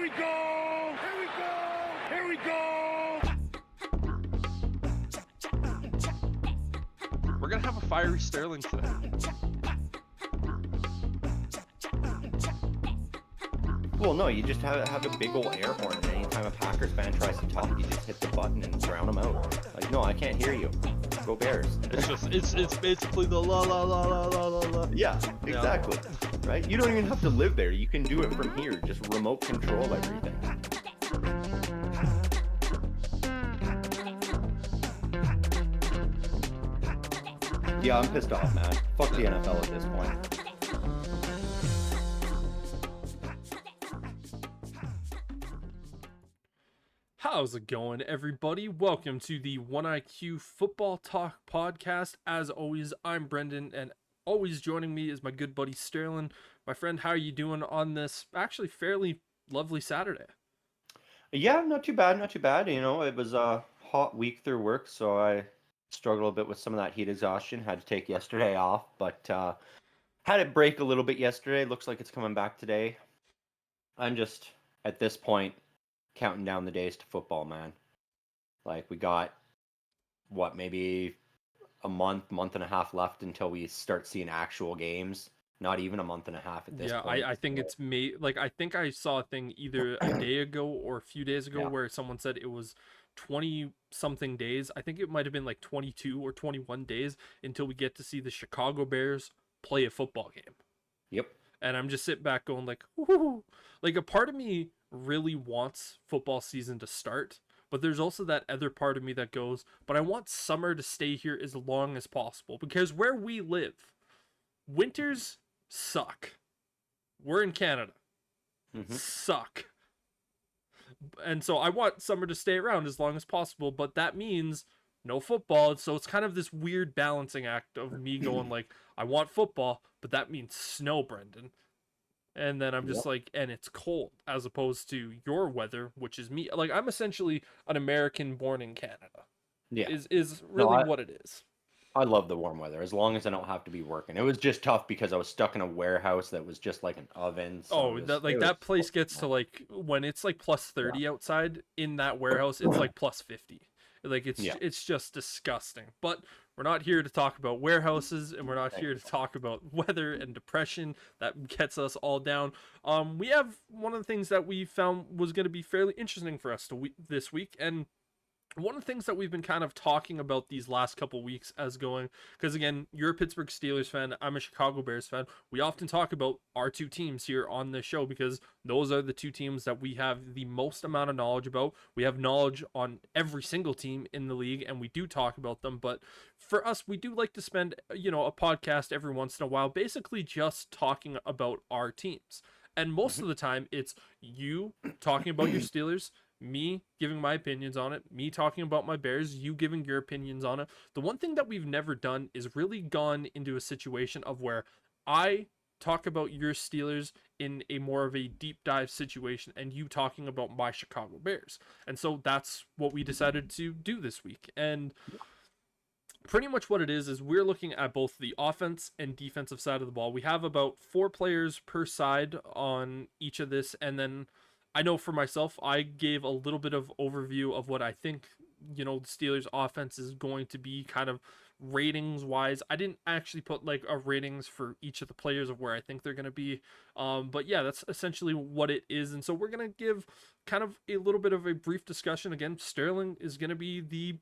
Here we go! Here we go! Here we go! We're gonna have a fiery Sterling today. Well, no, you just have a big old air horn, and anytime a Packers fan tries to talk, you just hit the button and drown them out. Like, no, I can't hear you. Go Bears. It's basically the la la la la la la la. Yeah, exactly. Right? You don't even have to live there. You can do it from here. Just remote control everything. Yeah, I'm pissed off, man. Fuck the NFL at this point. How's it going, everybody? Welcome to the OneIQ Football Talk podcast. As always, I'm Brendan, and always joining me is my good buddy Sterling. My friend, how are you doing on this actually fairly lovely Saturday? Yeah, not too bad, not too bad. You know, it was a hot week through work, so I struggled a bit with some of that heat exhaustion. Had to take yesterday off, but had it break a little bit yesterday. Looks like it's coming back today. I'm just, at this point, counting down the days to football, man. Like, we got, what, maybe a month and a half left until we start seeing actual games. Not even a month and a half at this point. I think it's I think I saw a thing either a day ago or a few days ago where someone said it was 20 something days. I think it might have been like 22 or 21 days until we get to see the Chicago Bears play a football game. Yep. And I'm just sitting back going like, whoo. Like, a part of me really wants football season to start, but there's also that other part of me that goes, but I want summer to stay here as long as possible, because where we live, winters suck. We're in Canada. Suck. And so I want summer to stay around as long as possible, but that means no football. So it's kind of this weird balancing act of me going like, I want football, but that means snow, Brendan. And then I'm just like, and it's cold, as opposed to your weather, which is me. Like, I'm essentially an American born in Canada. Yeah. Is really what it is. I love the warm weather, as long as I don't have to be working. It was just tough because I was stuck in a warehouse that was just like an oven. So that place gets to, like, when it's like plus 30 outside in that warehouse, it's like plus 50. Like, it's just disgusting. But we're not here to talk about warehouses, and we're not here to talk about weather and depression that gets us all down. We have one of the things that we found was going to be fairly interesting for us this week, and one of the things that we've been kind of talking about these last couple weeks as going, because again, you're a Pittsburgh Steelers fan, I'm a Chicago Bears fan. We often talk about our two teams here on this show because those are the two teams that we have the most amount of knowledge about. We have knowledge on every single team in the league, and we do talk about them. But for us, we do like to spend, a podcast every once in a while, basically just talking about our teams. And most of the time, it's you talking about your Steelers, me giving my opinions on it, me talking about my Bears, you giving your opinions on it. The one thing that we've never done is really gone into a situation of where I talk about your Steelers in a more of a deep dive situation and you talking about my Chicago Bears. And so that's what we decided to do this week. And pretty much what it is we're looking at both the offense and defensive side of the ball. We have about 4 players per side on each of this, and then I know for myself, I gave a little bit of overview of what I think, the Steelers offense is going to be kind of ratings wise. I didn't actually put like a ratings for each of the players of where I think they're going to be. But yeah, that's essentially what it is. And so we're going to give kind of a little bit of a brief discussion. Again, Sterling is going to be the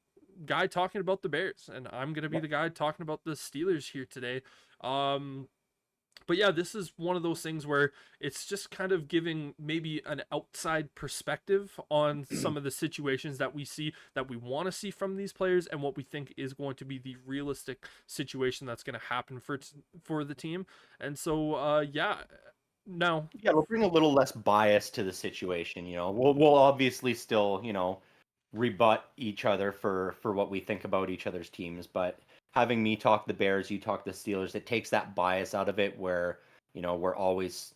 guy talking about the Bears, and I'm going to be the guy talking about the Steelers here today. But yeah, this is one of those things where it's just kind of giving maybe an outside perspective on some of the situations that we see, that we want to see from these players, and what we think is going to be the realistic situation that's going to happen for the team. And so, we'll bring a little less bias to the situation. We'll obviously still, rebut each other for what we think about each other's teams, but having me talk the Bears, you talk the Steelers, it takes that bias out of it where, we're always,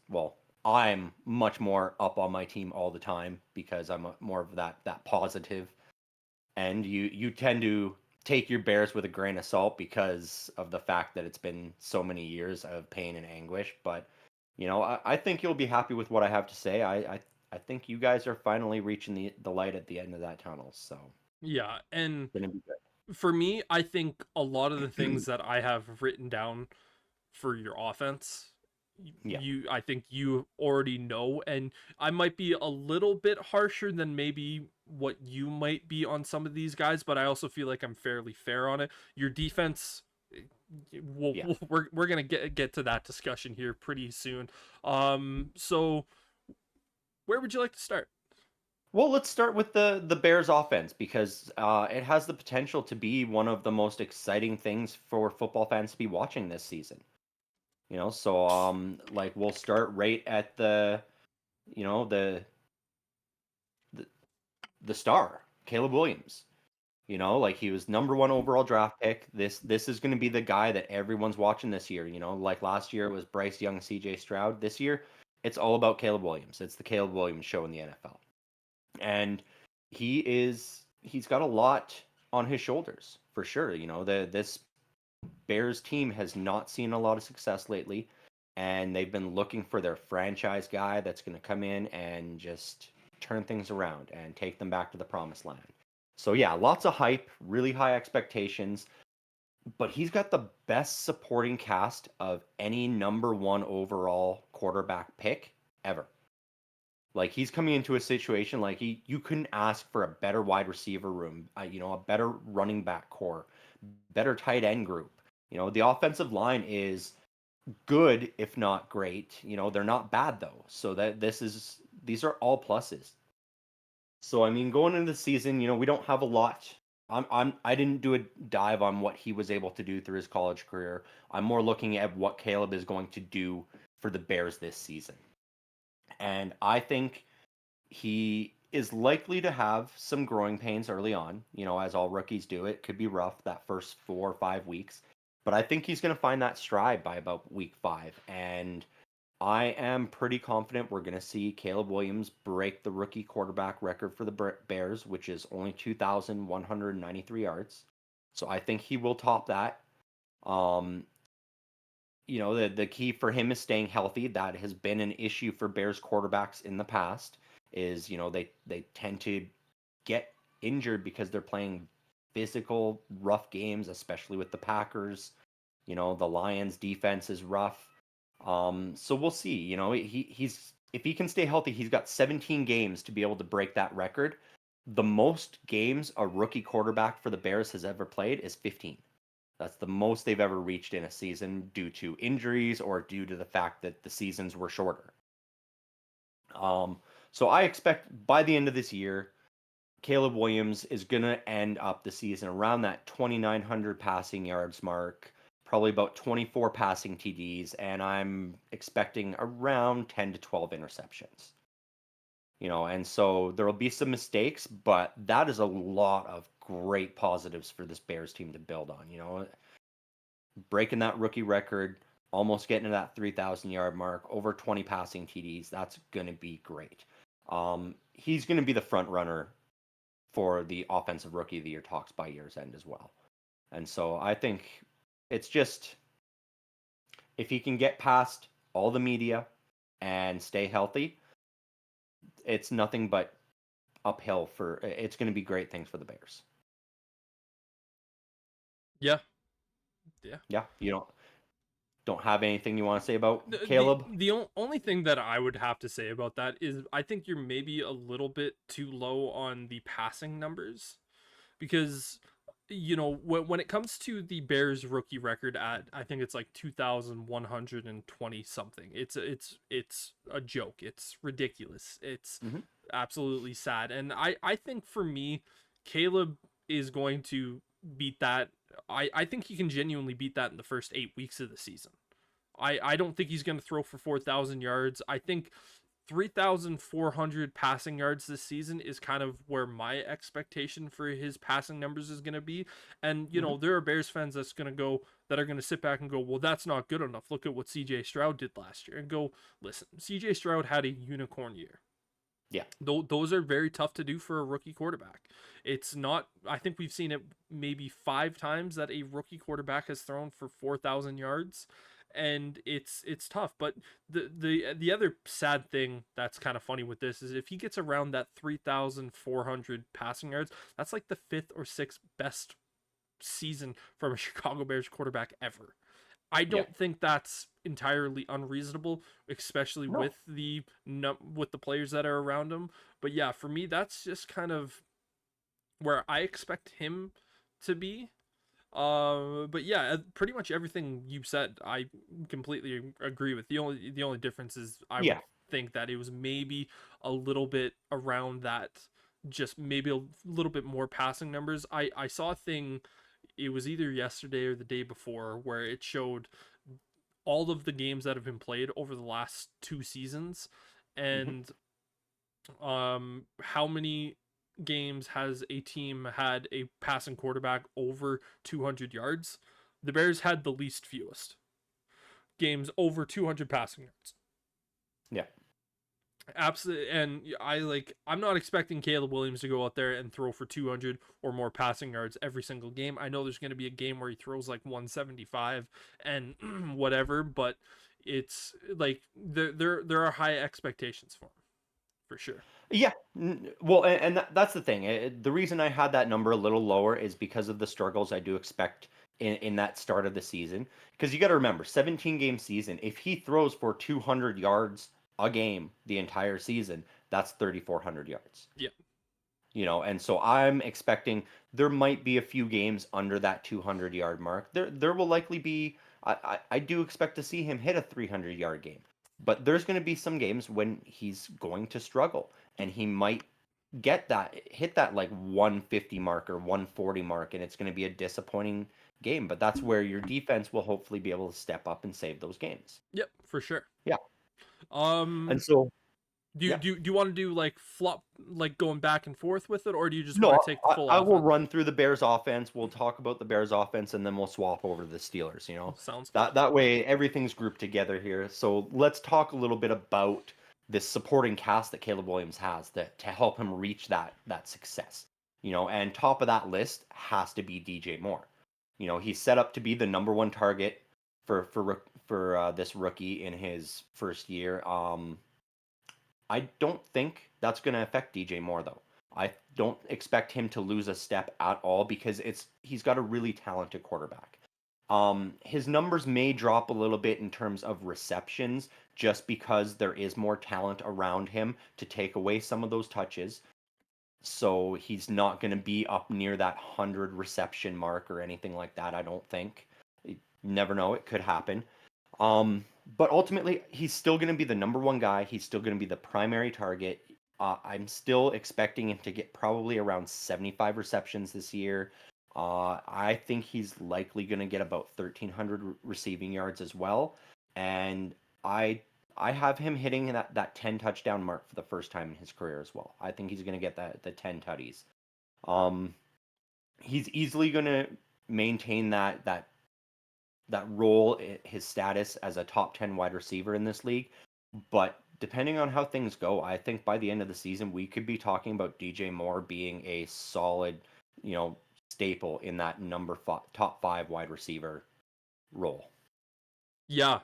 I'm much more up on my team all the time because I'm more of that positive. And you tend to take your Bears with a grain of salt because of the fact that it's been so many years of pain and anguish. But, I think you'll be happy with what I have to say. I think you guys are finally reaching the light at the end of that tunnel. So Yeah, and it's gonna be good. for me, I think a lot of the things that I have written down for your offense, Yeah. I think you already know, and I might be a little bit harsher than maybe what you might be on some of these guys, but I also feel like I'm fairly fair on it. Your defense, Yeah. we're gonna get to that discussion here pretty soon. So where would you like to start? Well, let's start with the Bears offense because it has the potential to be one of the most exciting things for football fans to be watching this season. So like we'll start right at you know, the the star, Caleb Williams. Like he was number one overall draft pick. This is going to be the guy that everyone's watching this year. Like last year it was Bryce Young, C.J. Stroud. This year it's all about Caleb Williams. It's the Caleb Williams show in the NFL, and he's got a lot on his shoulders for sure. This Bears team has not seen a lot of success lately, and they've been looking for their franchise guy that's going to come in and just turn things around and take them back to the promised land. So yeah, lots of hype, really high expectations, but he's got the best supporting cast of any number one overall quarterback pick ever. Like he's coming into a situation like you couldn't ask for a better wide receiver room, a better running back core, better tight end group. The offensive line is good if not great. They're not bad though. So these are all pluses. So I mean, going into the season, we don't have a lot. I didn't do a dive on what he was able to do through his college career. I'm more looking at what Caleb is going to do for the Bears this season. And I think he is likely to have some growing pains early on, as all rookies do. It could be rough that first 4 or 5 weeks, but I think he's going to find that stride by about week 5. And I am pretty confident we're going to see Caleb Williams break the rookie quarterback record for the Bears, which is only 2,193 yards. So I think he will top that. Um, the key for him is staying healthy. That has been an issue for Bears quarterbacks in the past. Is they tend to get injured because they're playing physical, rough games, especially with the Packers. The Lions' defense is rough. So we'll see. He's if he can stay healthy, he's got 17 games to be able to break that record. The most games a rookie quarterback for the Bears has ever played is 15. That's the most they've ever reached in a season due to injuries or due to the fact that the seasons were shorter. So I expect by the end of this year, Caleb Williams is going to end up the season around that 2,900 passing yards mark, probably about 24 passing TDs, and I'm expecting around 10 to 12 interceptions. And so there will be some mistakes, but that is a lot of great positives for this Bears team to build on. Breaking that rookie record, almost getting to that 3,000-yard mark, over 20 passing TDs, that's going to be great. He's going to be the front runner for the offensive rookie of the year talks by year's end as well. And so I think it's just if he can get past all the media and stay healthy, it's nothing but uphill it's going to be great things for the Bears. Yeah. Yeah. Yeah, you don't have anything you want to say about The Caleb? only thing that I would have to say about that is I think you're maybe a little bit too low on the passing numbers because when it comes to the Bears rookie record at I think it's like 2,120 something. It's a joke. It's ridiculous. It's Mm-hmm. absolutely sad. And I think for me Caleb is going to beat that. I think he can genuinely beat that in the first 8 weeks of the season. I don't think he's going to throw for 4,000 yards. I think 3,400 passing yards this season is kind of where my expectation for his passing numbers is going to be. And, there are Bears fans that are going to sit back and go, well, that's not good enough. Look at what CJ Stroud did last year. And go, listen, CJ Stroud had a unicorn year. Yeah. Those are very tough to do for a rookie quarterback. It's not, I think we've seen it maybe 5 times that a rookie quarterback has thrown for 4,000 yards. and it's tough. But the other sad thing that's kind of funny with this is if he gets around that 3,400 passing yards, that's like the fifth or sixth best season from a Chicago Bears quarterback ever. I Yeah. don't think that's entirely unreasonable, especially No. with the players that are around him. But yeah, for me, that's just kind of where I expect him to be. But yeah, pretty much everything you said, I completely agree with. The only difference is I would Yeah. think that it was maybe a little bit around that, just maybe a little bit more passing numbers. I saw a thing, it was either yesterday or the day before, where it showed all of the games that have been played over the last 2 seasons, Hmm. and how many games has a team had a passing quarterback over 200 yards? The Bears had the least fewest games over 200 passing yards. Yeah. Absolutely. And I'm not expecting Caleb Williams to go out there and throw for 200 or more passing yards every single game. I know there's going to be a game where he throws like 175 and whatever, but it's like there are high expectations for him, for sure. Yeah. Well, and that's the thing. The reason I had that number a little lower is because of the struggles I do expect in that start of the season. Because you got to remember, 17-game season, if he throws for 200 yards a game the entire season, that's 3,400 yards. Yeah. And so I'm expecting there might be a few games under that 200-yard mark. There will likely be. I do expect to see him hit a 300-yard game, but there's going to be some games when he's going to struggle, and he might hit that like 150 mark or 140 mark, and it's going to be a disappointing game. But that's where your defense will hopefully be able to step up and save those games. Yep, for sure. Yeah, Um, and so do you yeah. do, do you want to do like flop, like going back and forth with it, or do you just No, want to take the full I will offense? run through the Bears offense. We'll talk about the Bears offense, and then we'll swap over to the Steelers. Sounds good. That way everything's grouped together here. So let's talk a little bit about this supporting cast that Caleb Williams has to help him reach that success. And top of that list has to be DJ Moore. He's set up to be the number one target for this rookie in his first year. I don't think that's going to affect DJ Moore though. I don't expect him to lose a step at all because he's got a really talented quarterback. His numbers may drop a little bit in terms of receptions just because there is more talent around him to take away some of those touches. So he's not going to be up near that 100 reception mark or anything like that, I don't think. You never know, it could happen. But ultimately, he's still going to be the number one guy. He's still going to be the primary target. I'm still expecting him to get probably around 75 receptions this year. I think he's likely going to get about 1,300 receiving yards as well. And I have him hitting that 10 touchdown mark for the first time in his career as well. I think he's going to get the 10 tutties. He's easily going to maintain that role, his status as a top 10 wide receiver in this league. But depending on how things go, I think by the end of the season, we could be talking about DJ Moore being a solid, staple in that top 5 wide receiver role. Yeah,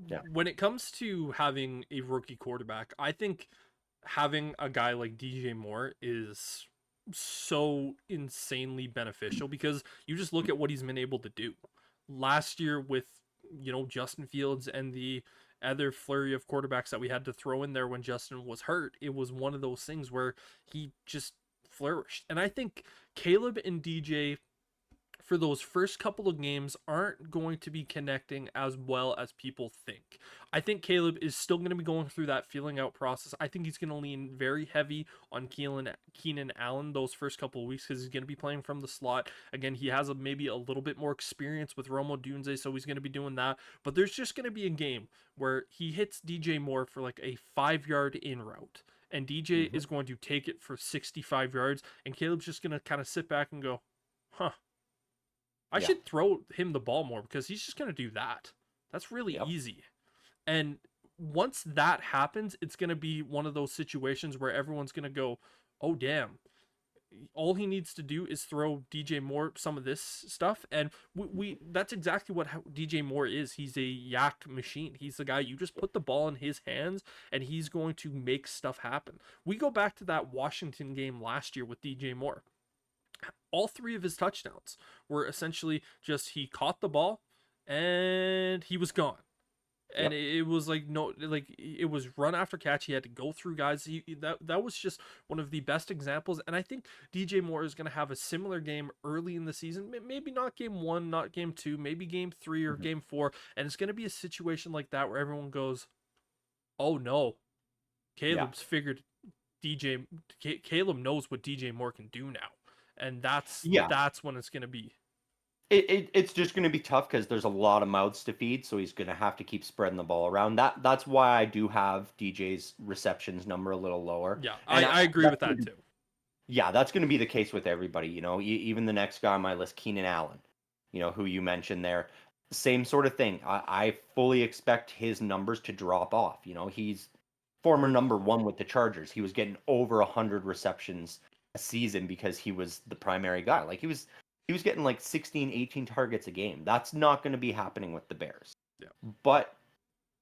Yeah. when it comes to having a rookie quarterback, I think having a guy like DJ Moore is so insanely beneficial because you just look at what he's been able to do last year with Justin Fields and the other flurry of quarterbacks that we had to throw in there when Justin was hurt. It was one of those things where he just flourished. And I think Caleb and DJ for those first couple of games aren't going to be connecting as well as people think. I think Caleb is still going to be going through that feeling out process. I think he's going to lean very heavy on Keenan Allen those first couple of weeks because he's going to be playing from the slot. Again, he has maybe a little bit more experience with Romo Dunze, so he's going to be doing that. But there's just going to be a game where he hits DJ Moore for like a 5-yard in route. And DJ is going to take it for 65 yards. And Caleb's just going to kind of sit back and go, huh. I should throw him the ball more because he's just going to do that. That's really easy. And once that happens, it's going to be one of those situations where everyone's going to go, oh, damn. all he needs to do is throw DJ Moore some of this stuff, and we that's exactly what DJ Moore is. He's a yak machine. He's the guy you just put the ball in his hands, and he's going to make stuff happen. We go back to that Washington game last year with DJ Moore. All 3 of his touchdowns were essentially just he caught the ball and he was gone. And it was like it was run after catch. He had to go through guys. That was just one of the best examples. And I think DJ Moore is going to have a similar game early in the season. Maybe not game 1, not game 2, maybe game 3 or game 4. And it's going to be a situation like that where everyone goes, "Oh no, Caleb's figured Caleb knows what DJ Moore can do now." And that's when it's going to be. It's just going to be tough because there's a lot of mouths to feed, so he's going to have to keep spreading the ball around. That's why I do have DJ's receptions number a little lower. Yeah, I agree with that too. Yeah, that's going to be the case with everybody. You know, even the next guy on my list, Keenan Allen, you know, who you mentioned there, same sort of thing. I fully expect his numbers to drop off. You know, he's former number 1 with the Chargers. He was getting over 100 receptions a season because he was the primary guy. Like he was getting like 16, 18 targets a game. That's not going to be happening with the Bears. Yeah. But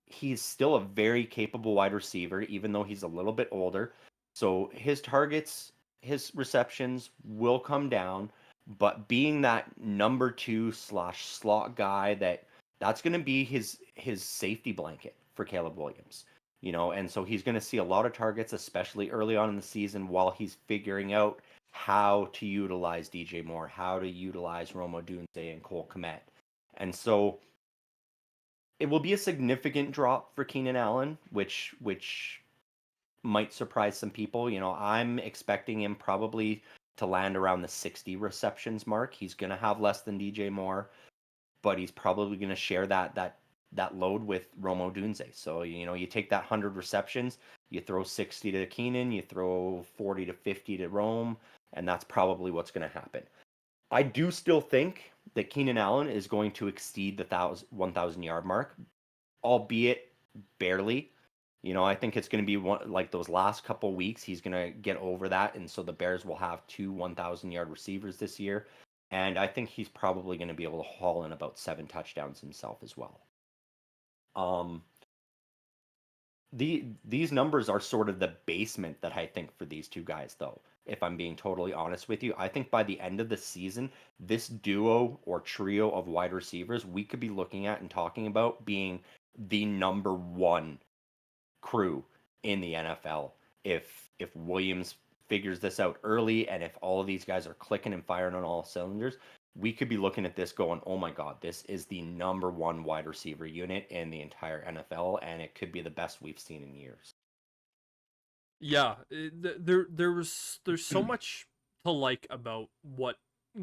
he's still a very capable wide receiver, even though he's a little bit older. So his targets, his receptions will come down. But being that number 2 / slot guy, that's going to be his safety blanket for Caleb Williams. You know, and so he's going to see a lot of targets, especially early on in the season, while he's figuring out how to utilize DJ Moore, how to utilize Rome Odunze and Cole Kmet. And so it will be a significant drop for Keenan Allen, which might surprise some people. You know, I'm expecting him probably to land around the 60 receptions mark. He's going to have less than DJ Moore, but he's probably going to share that load with Rome Odunze. So, you know, you take that 100 receptions, you throw 60 to Keenan, you throw 40 to 50 to Rome, and that's probably what's going to happen. I do still think that Keenan Allen is going to exceed the 1,000-yard mark, albeit barely. You know, I think it's going to be like those last couple weeks, he's going to get over that, and so the Bears will have 2 1,000-yard receivers this year, and I think he's probably going to be able to haul in about 7 touchdowns himself as well. These numbers are sort of the basement that I think for these 2 guys, though. If I'm being totally honest with you, I think by the end of the season, this duo or trio of wide receivers we could be looking at and talking about being the number 1 crew in the NFL. If Williams figures this out early, and if all of these guys are clicking and firing on all cylinders, we could be looking at this going, oh my God, this is the number 1 wide receiver unit in the entire NFL, and it could be the best we've seen in years. Yeah, there's so much to like about what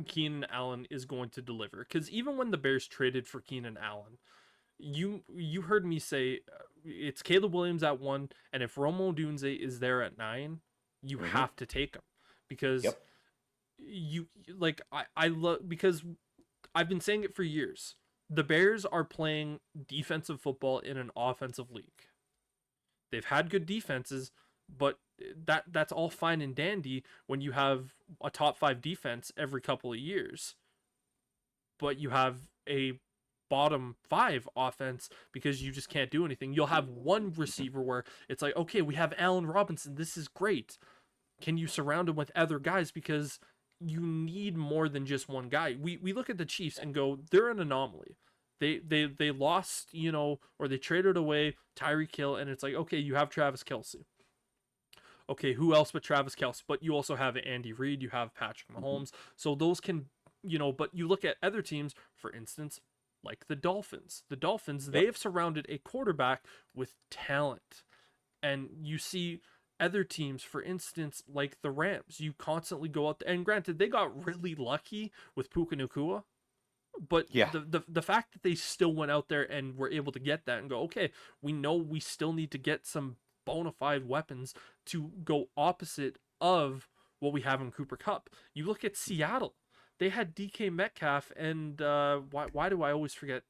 Keenan Allen is going to deliver. Because even when the Bears traded for Keenan Allen, you heard me say it's Caleb Williams at 1, and if Rome Odunze is there at 9, you have to take him. Because you like I love, because I've been saying it for years. The Bears are playing defensive football in an offensive league. They've had good defenses, but that's all fine and dandy when you have a top 5 defense every couple of years. But you have a bottom 5 offense because you just can't do anything. You'll have one receiver where it's like, okay, we have Allen Robinson. This is great. Can you surround him with other guys? Because you need more than just one guy. We look at the Chiefs and go, they're an anomaly. They lost, you know, or they traded away Tyreek Hill, and it's like, okay, you have Travis Kelce. Okay, who else but Travis Kelce? But you also have Andy Reid, you have Patrick Mahomes. So those can, you know, but you look at other teams, for instance, like the Dolphins. The Dolphins, they have surrounded a quarterback with talent. And you see other teams, for instance, like the Rams, you constantly go out there, and granted, they got really lucky with Puka Nacua, but the fact that they still went out there and were able to get that and go, okay, we know we still need to get some bona fide weapons to go opposite of what we have in Cooper Kupp. You look at Seattle, they had DK Metcalf and why do I always forget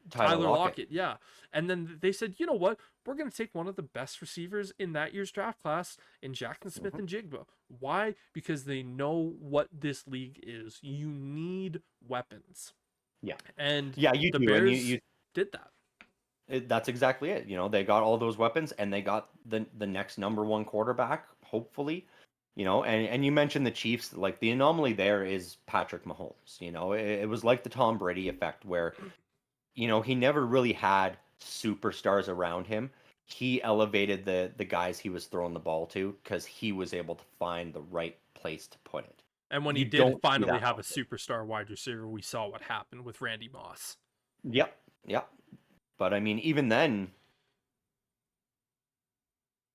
Tyler Lockett, yeah. And then they said, you know what? We're going to take one of the best receivers in that year's draft class in Jackson Smith and Jigba. Why? Because they know what this league is. You need weapons. Yeah. And Yeah, you the do. And Bears did that. that's exactly it. You know, they got all those weapons and they got the next number one quarterback, hopefully. You know, and you mentioned the Chiefs, like the anomaly there is Patrick Mahomes. You know, it was like the Tom Brady effect where, you know, he never really had superstars around him. He elevated the guys he was throwing the ball to because he was able to find the right place to put it. And when he You did don't see finally that have a often. superstar wide receiver, we saw what happened with Randy Moss. Yep, yep. But I mean, even then,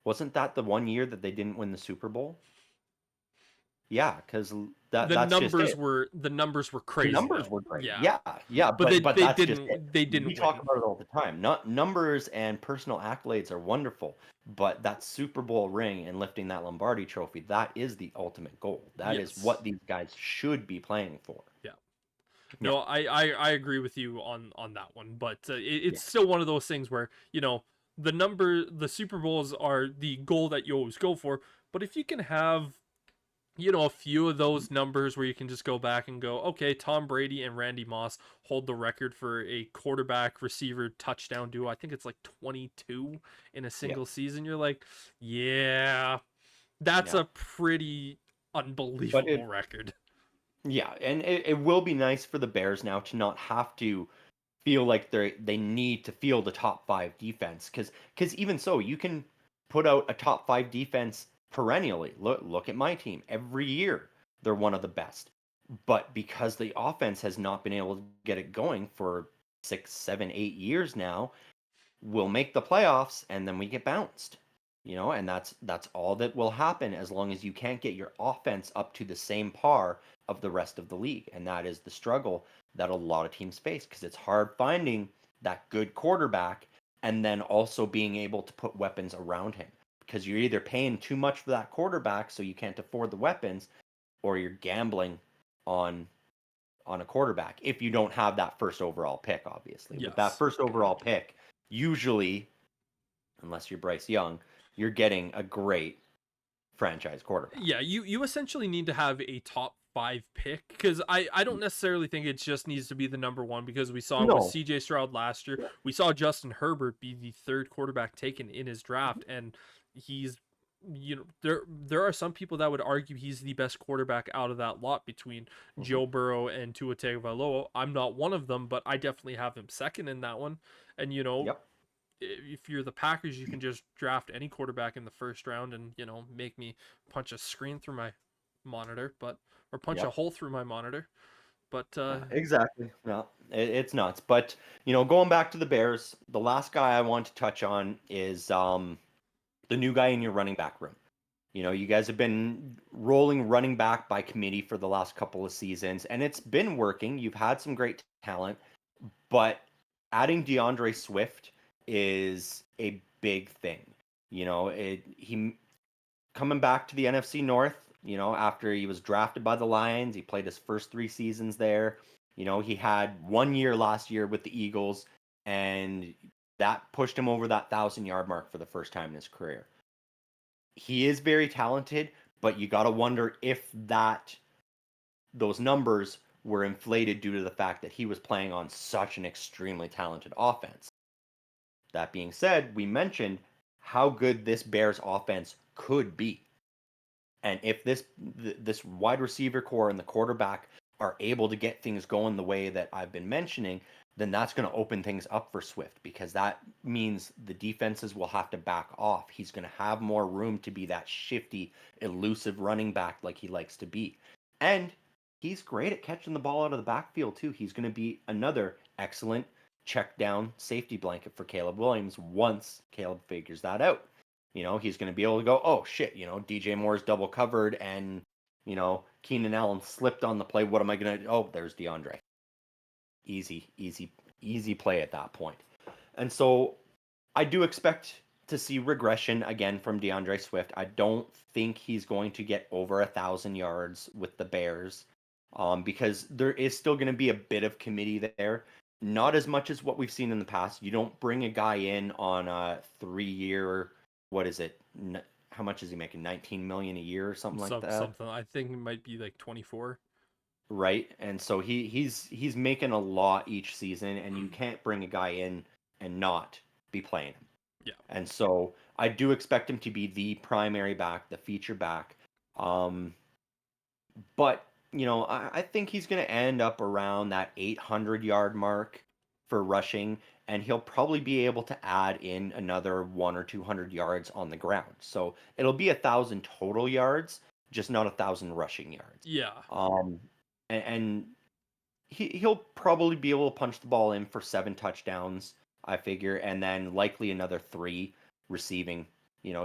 wasn't that the one year that they didn't win the Super Bowl? Yeah, because that's just it. The numbers were The crazy numbers though. were great. Yeah. Yeah, yeah, But but that's just it. they We didn't talk win. about it all the time. Not numbers and personal accolades are wonderful, but that Super Bowl ring and lifting that Lombardi trophy, that is the ultimate goal. That is Yes. what these guys should be playing for. Yeah. Yeah, No, I agree with you on that one, but yeah, it's still one of those things where, you know, the Super Bowls are the goal that you always go for, but if you can have, you know, a few of those numbers where you can just go back and go, okay, Tom Brady and Randy Moss hold the record for a quarterback receiver touchdown duo. I think it's like 22 in a yeah, single season. You're like, yeah, that's yeah. a pretty But unbelievable it, record. yeah, and it will be nice for the Bears now to not have to feel like they need to field a top five defense because even so you can put out a top five defense perennially. Look at my team every year they're one of the best, but because the offense has not been able to get it going for 6, 7, 8 years now, we'll make the playoffs and then we get bounced. You know, and that's all that will happen as long as you can't get your offense up to the same par of the rest of the league. And that is the struggle that a lot of teams face because it's hard finding that good quarterback and then also being able to put weapons around him because you're either paying too much for that quarterback so you can't afford the weapons or you're gambling on a quarterback if you don't have that first overall pick. Obviously with that Yes. first overall pick, usually unless you're Bryce Young, you're getting a great franchise quarterback. Yeah, you essentially need to have a top five pick because I don't necessarily think it just needs to be the number one because we saw it with No. CJ Stroud last year. We saw Justin Herbert be the third quarterback taken in his draft, and he's, you know, there are some people that would argue he's the best quarterback out of that lot between Mhm. Joe Burrow and Tua Tagovailoa. I'm not one of them, but I definitely have him second in that one. And you know, Yep. if you're the Packers, you can just draft any quarterback in the first round and, you know, make me punch a screen through my monitor, but or punch a Yep. hole through my monitor. But Yeah, exactly. No, it's nuts. But you know, going back to the Bears, the last guy I want to touch on is the new guy in your running back room. You know, you guys have been rolling running back by committee for the last couple of seasons, and it's been working. You've had some great talent, but adding DeAndre Swift is a big thing. You know, he coming back to the NFC North, you know, after he was drafted by the Lions, he played his first 3 seasons there. You know, he had 1 year last year with the Eagles, and that pushed him over that 1,000 yard mark for the first time in his career. He is very talented, but you got to wonder if those numbers were inflated due to the fact that he was playing on such an extremely talented offense. That being said, we mentioned how good this Bears offense could be. And if this wide receiver core and the quarterback are able to get things going the way that I've been mentioning, then that's going to open things up for Swift because that means the defenses will have to back off. He's going to have more room to be that shifty, elusive running back like he likes to be. And he's great at catching the ball out of the backfield too. He's going to be another excellent check down safety blanket for Caleb Williams once Caleb figures that out. You know, he's going to be able to go, oh shit, you know, DJ Moore's double covered and, you know, Keenan Allen slipped on the play. What am I going to do? Oh, there's DeAndre. Easy, easy, easy play at that point. And so I do expect to see regression again from DeAndre Swift. I don't think he's going to get over 1,000 yards with the Bears because there is still going to be a bit of committee there. not as much as what we've seen in the past. You don't bring a guy in on a 3-year, what is it? How much is he making? 19 million a year or something like that? Something. I think it might be like 24. Right? And so he's making a lot each season, and you can't bring a guy in and not be playing him. Yeah. And so I do expect him to be the primary back, the feature back. But I think he's going to end up around that 800-yard mark for rushing, and he'll probably be able to add in another 1 or 200 yards on the ground. So it'll be 1,000 total yards, just not 1,000 rushing yards. Yeah. And he'll probably be able to punch the ball in for 7 touchdowns, I figure, and then likely another 3 receiving,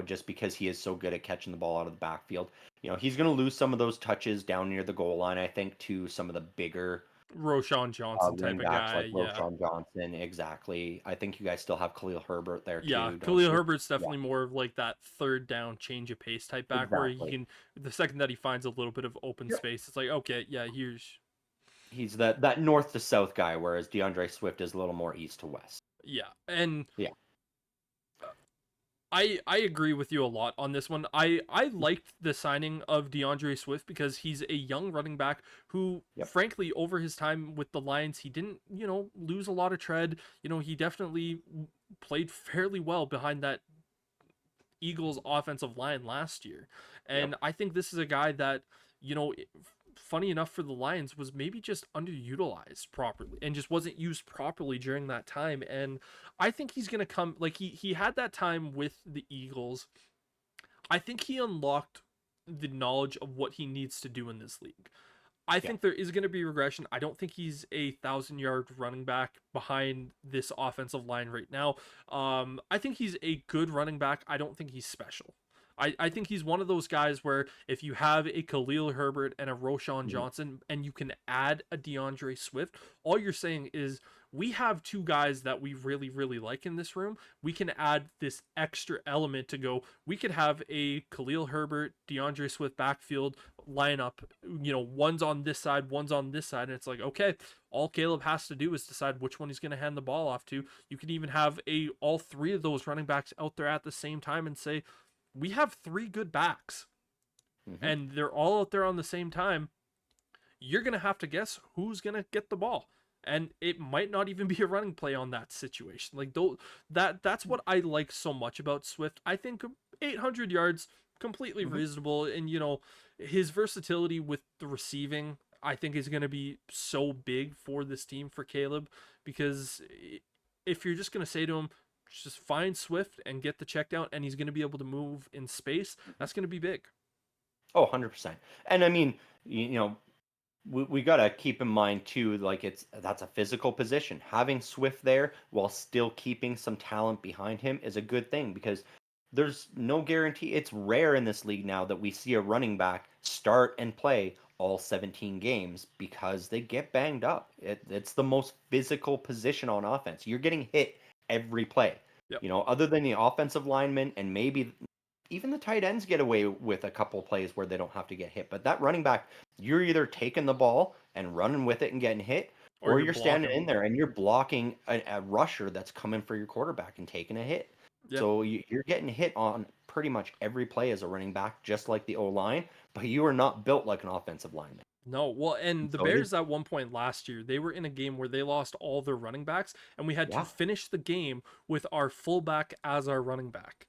just because he is so good at catching the ball out of the backfield. He's going to lose some of those touches down near the goal line, I think, to some of the bigger Roshan Johnson type running of backs guy. like Yeah. Roshan Johnson. Exactly. I think you guys still have Khalil Herbert there Yeah, too. Khalil Don't you? Herbert's definitely more of like that third down change of pace type back where he Exactly. can, the second that he finds a little bit of open Yep. space, it's like, okay, yeah, here's. He's that north to south guy, whereas DeAndre Swift is a little more east to west. Yeah. And Yeah. I agree with you a lot on this one. I liked the signing of DeAndre Swift because he's a young running back who, Yep. frankly, over his time with the Lions, he didn't, lose a lot of tread. He definitely played fairly well behind that Eagles offensive line last year. And Yep. I think this is a guy that, funny enough for the Lions, was maybe just underutilized properly and just wasn't used properly during that time. And I think he's going to come, like he had that time with the Eagles. I think he unlocked the knowledge of what he needs to do in this league. I think there is going to be regression. I don't think he's a 1,000-yard running back behind this offensive line right now. I think he's a good running back. I don't think he's special. I think he's one of those guys where if you have a Khalil Herbert and a Roshan Johnson and you can add a DeAndre Swift, all you're saying is we have 2 guys that we really, really like in this room. We can add this extra element to go. We could have a Khalil Herbert, DeAndre Swift backfield lineup, one's on this side, one's on this side. And it's like, okay, all Caleb has to do is decide which one he's going to hand the ball off to. You can even have all 3 of those running backs out there at the same time and say, we have 3 good backs and they're all out there on the same time. You're going to have to guess who's going to get the ball. And it might not even be a running play on that situation. Like that's what I like so much about Swift. I think 800 yards, completely reasonable. And, his versatility with the receiving, I think is going to be so big for this team for Caleb, because if you're just going to say to him, just find Swift and get the check down, and he's going to be able to move in space, that's going to be big. Oh, 100%. And I mean, we got to keep in mind too, like that's a physical position. Having Swift there while still keeping some talent behind him is a good thing, because there's no guarantee. It's rare in this league now that we see a running back start and play all 17 games because they get banged up. It's the most physical position on offense. You're getting hit every play. Yep. Other than the offensive linemen and maybe even the tight ends get away with a couple plays where they don't have to get hit. But that running back, you're either taking the ball and running with it and getting hit, or you're standing in there and you're blocking a rusher that's coming for your quarterback and taking a hit. Yep. So you're getting hit on pretty much every play as a running back, just like the O-line, but you are not built like an offensive lineman. No, well, and the Bears at one point last year, they were in a game where they lost all their running backs, and we had to finish the game with our fullback as our running back.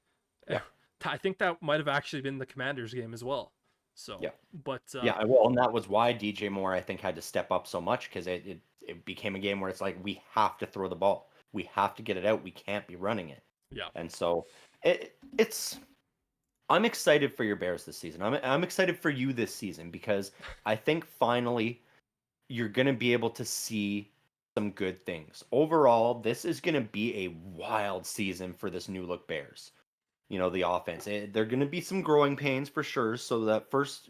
Yeah. I think that might have actually been the Commanders game as well. So, but well, and that was why DJ Moore, I think, had to step up so much, because it became a game where it's like, we have to throw the ball, we have to get it out, we can't be running it. Yeah. And so it's. I'm excited for your Bears this season. I'm excited for you this season, because I think finally you're going to be able to see some good things. Overall, this is going to be a wild season for this new look Bears. The offense. There are going to be some growing pains for sure. So that first,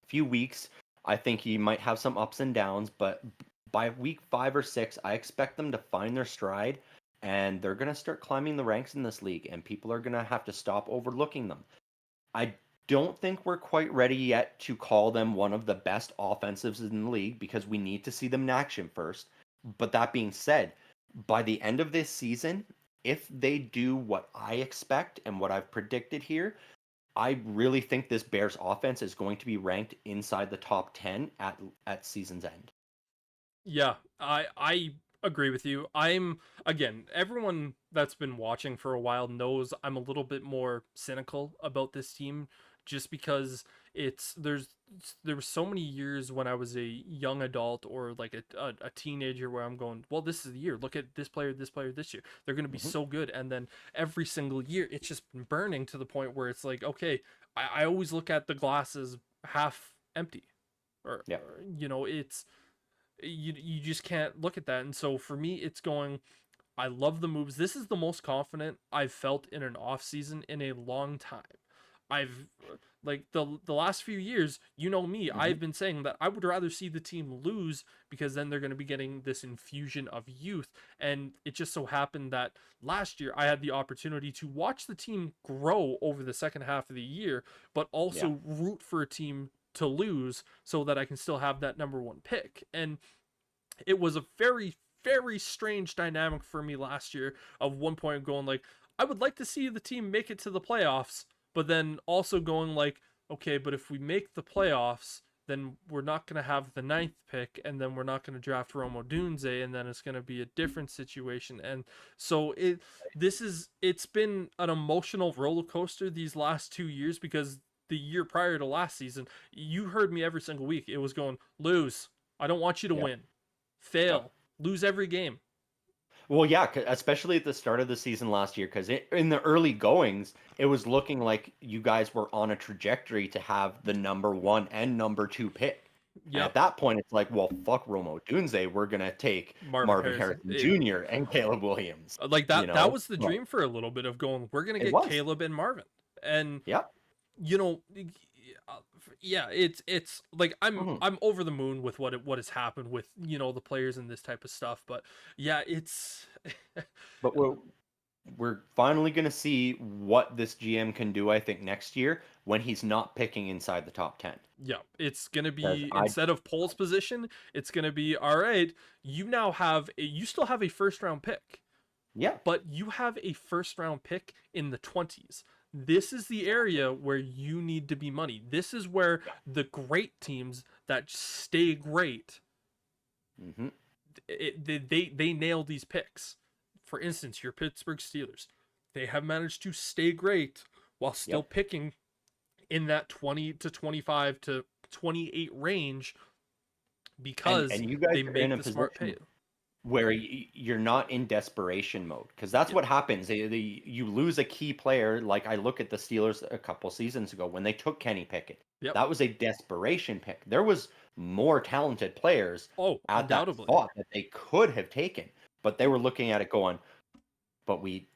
few weeks, I think you might have some ups and downs. But by week 5 or 6, I expect them to find their stride. And they're going to start climbing the ranks in this league, and people are going to have to stop overlooking them. I don't think we're quite ready yet to call them one of the best offensives in the league, because we need to see them in action first. But that being said, by the end of this season, if they do what I expect and what I've predicted here, I really think this Bears offense is going to be ranked inside the top 10 at season's end. Yeah, I agree with you. I'm again, everyone that's been watching for a while knows I'm a little bit more cynical about this team just because there were so many years when I was a young adult or like a teenager where I'm going, well, this is the year. Look at this player, this year. They're going to be Mhm. so good. And then every single year, it's just been burning to the point where it's like, okay, I always look at the glasses half empty. Yeah. It's you just can't look at that. And so for me, it's going. I love the moves. This is the most confident I've felt in an off season in a long time. I've like the last few years, you know me, Mhm. I've been saying that I would rather see the team lose because then they're going to be getting this infusion of youth. And it just so happened that last year I had the opportunity to watch the team grow over the second half of the year, but Yeah. also root for a team to lose so that I can still have that number one pick. And it was a very, very strange dynamic for me last year of one point going like, I would like to see the team make it to the playoffs, but then also going like, okay, but if we make the playoffs, then we're not going to have the ninth pick, and then we're not going to draft Romo Dunze, and then it's going to be a different situation. And so it's been an emotional roller coaster these last 2 years because the year prior to last season, you heard me every single week. It was going, lose. I don't want you to Yep. win. Yep. Fail. Lose every game. Well, yeah, especially at the start of the season last year, because in the early goings, it was looking like you guys were on a trajectory to have the number one and number two pick. And at Yep. that point, it's like, well, fuck Romo Dunze. We're gonna take Marvin Marvin Harrison. Harrison Jr. and Caleb Williams. Like You that know, was the well, dream for a little bit of going, we're going to it get was. Caleb and Marvin. And Yeah. you know, yeah, it's like Mhm. I'm over the moon with what has happened with, the players and this type of stuff, but yeah, it's But we're finally gonna see what this GM can do. I think next year when he's not picking inside the top 10. yeah, it's going to Because be instead of Pole's position, it's going to be all right, you still have a first round pick. yeah. But you have a first round pick in the 20s. This is the area where you need to be money. This is where the great teams that stay great, Hmm. they nail these picks. For instance, your Pittsburgh Steelers, they have managed to stay great while still Yep. picking in that 20 to 25 to 28 range because And you guys they are in make a the smart position pay. where you're not in desperation mode because that's Yeah. what happens. You lose a key player. Like I look at the Steelers a couple seasons ago when they took Kenny Pickett. Yep. That was a desperation pick. There was more talented players Oh, at that undoubtedly. spot that they could have taken, but they were looking at it going, but We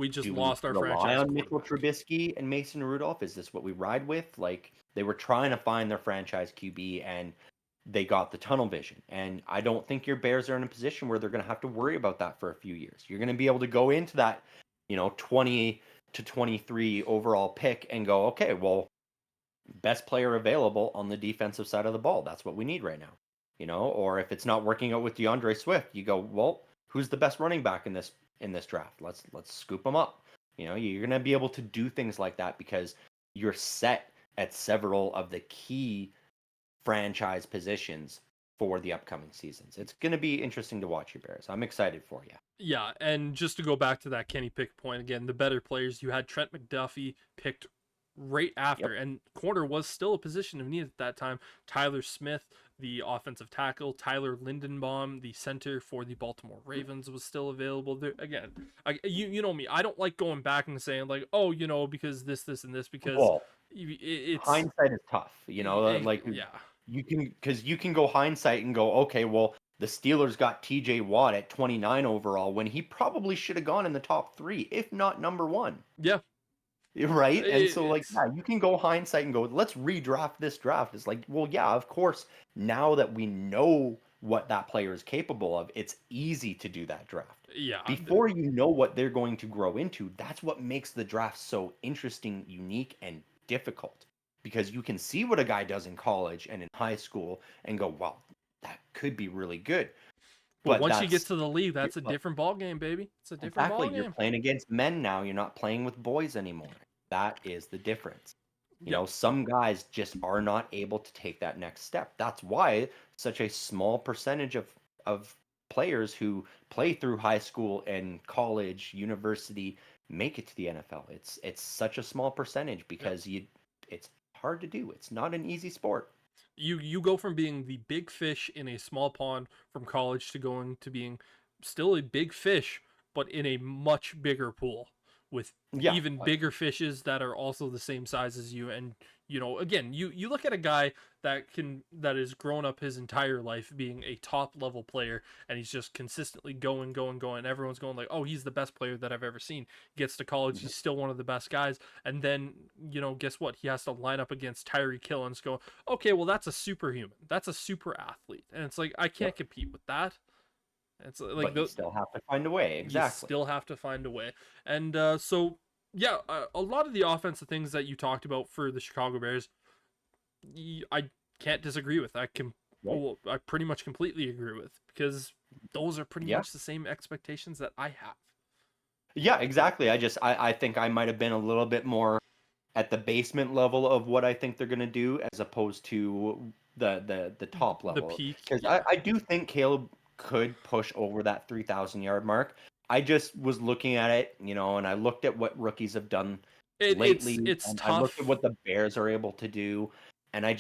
just do we lost our rely franchise on Mitchell quarterback. Trubisky and Mason Rudolph? Is this what we ride with? Like they were trying to find their franchise QB and they got the tunnel vision. And I don't think your Bears are in a position where they're going to have to worry about that for a few years. You're going to be able to go into that, 20 to 23 overall pick and go, okay, well, best player available on the defensive side of the ball. That's what we need right now. Or if it's not working out with DeAndre Swift, you go, well, who's the best running back in this draft? Let's scoop them up. You're going to be able to do things like that because you're set at several of the key franchise positions for the upcoming seasons. It's going to be interesting to watch your Bears. I'm excited for you. Yeah, and just to go back to that Kenny Pick point again, the better players, you had Trent McDuffie picked right after, Yep. and corner was still a position of need at that time. Tyler Smith, the offensive tackle, Tyler Lindenbaum, the center for the Baltimore Ravens, was still available. There again, you know me, I don't like going back and saying like, oh, because this and this because Well, it's hindsight is tough. Like yeah. you can go hindsight and go, okay, well, the Steelers got TJ Watt at 29 overall when he probably should have gone in the top 3, if not number 1. Yeah, Right? And so, like, it's yeah, you can go hindsight and go, let's redraft this draft. It's like, well, yeah, of course, now that we know what that player is capable of, it's easy to do that draft. yeah. Before you know what they're going to grow into, that's what makes the draft so interesting, unique, and difficult. Because you can see what a guy does in college and in high school and go, wow, that could be really good. But But once you get that's to the league, that's a but different ball game, baby. It's a different ball exactly, you're game. playing against men now. You're not playing with boys anymore. That is the difference. You Yep. know, some guys just are not able to take that next step. That's why such a small percentage of players who play through high school and college, university make it to the NFL. It's such a small percentage Yep. because it's hard to do. It's not an easy sport. You go from being the big fish in a small pond from college to going to being still a big fish, but in a much bigger pool with Yeah, even bigger fishes that are also the same size as you. And again, you look at a guy that has grown up his entire life being a top level player, and he's just consistently going. Everyone's going like, oh, he's the best player that I've ever seen. Gets to college, he's still one of the best guys, and then guess what? He has to line up against Tyreek Hill and go, okay, well, that's a superhuman. That's a super athlete. And it's like, I can't compete with that. It's like but you still have to find a way. you Exactly. still have to find a way. And so, yeah, a lot of the offensive things that you talked about for the Chicago Bears, I can't disagree with. Well, I pretty much completely agree with, because those are pretty Yeah. much the same expectations that I have. Yeah, exactly. I think I might have been a little bit more at the basement level of what I think they're going to do as opposed to the top The level. peak, Because yeah. I do think Caleb could push over that 3,000-yard mark. I just was looking at it, and I looked at what rookies have done lately, It's and I looked at tough. what the Bears are able to do, and I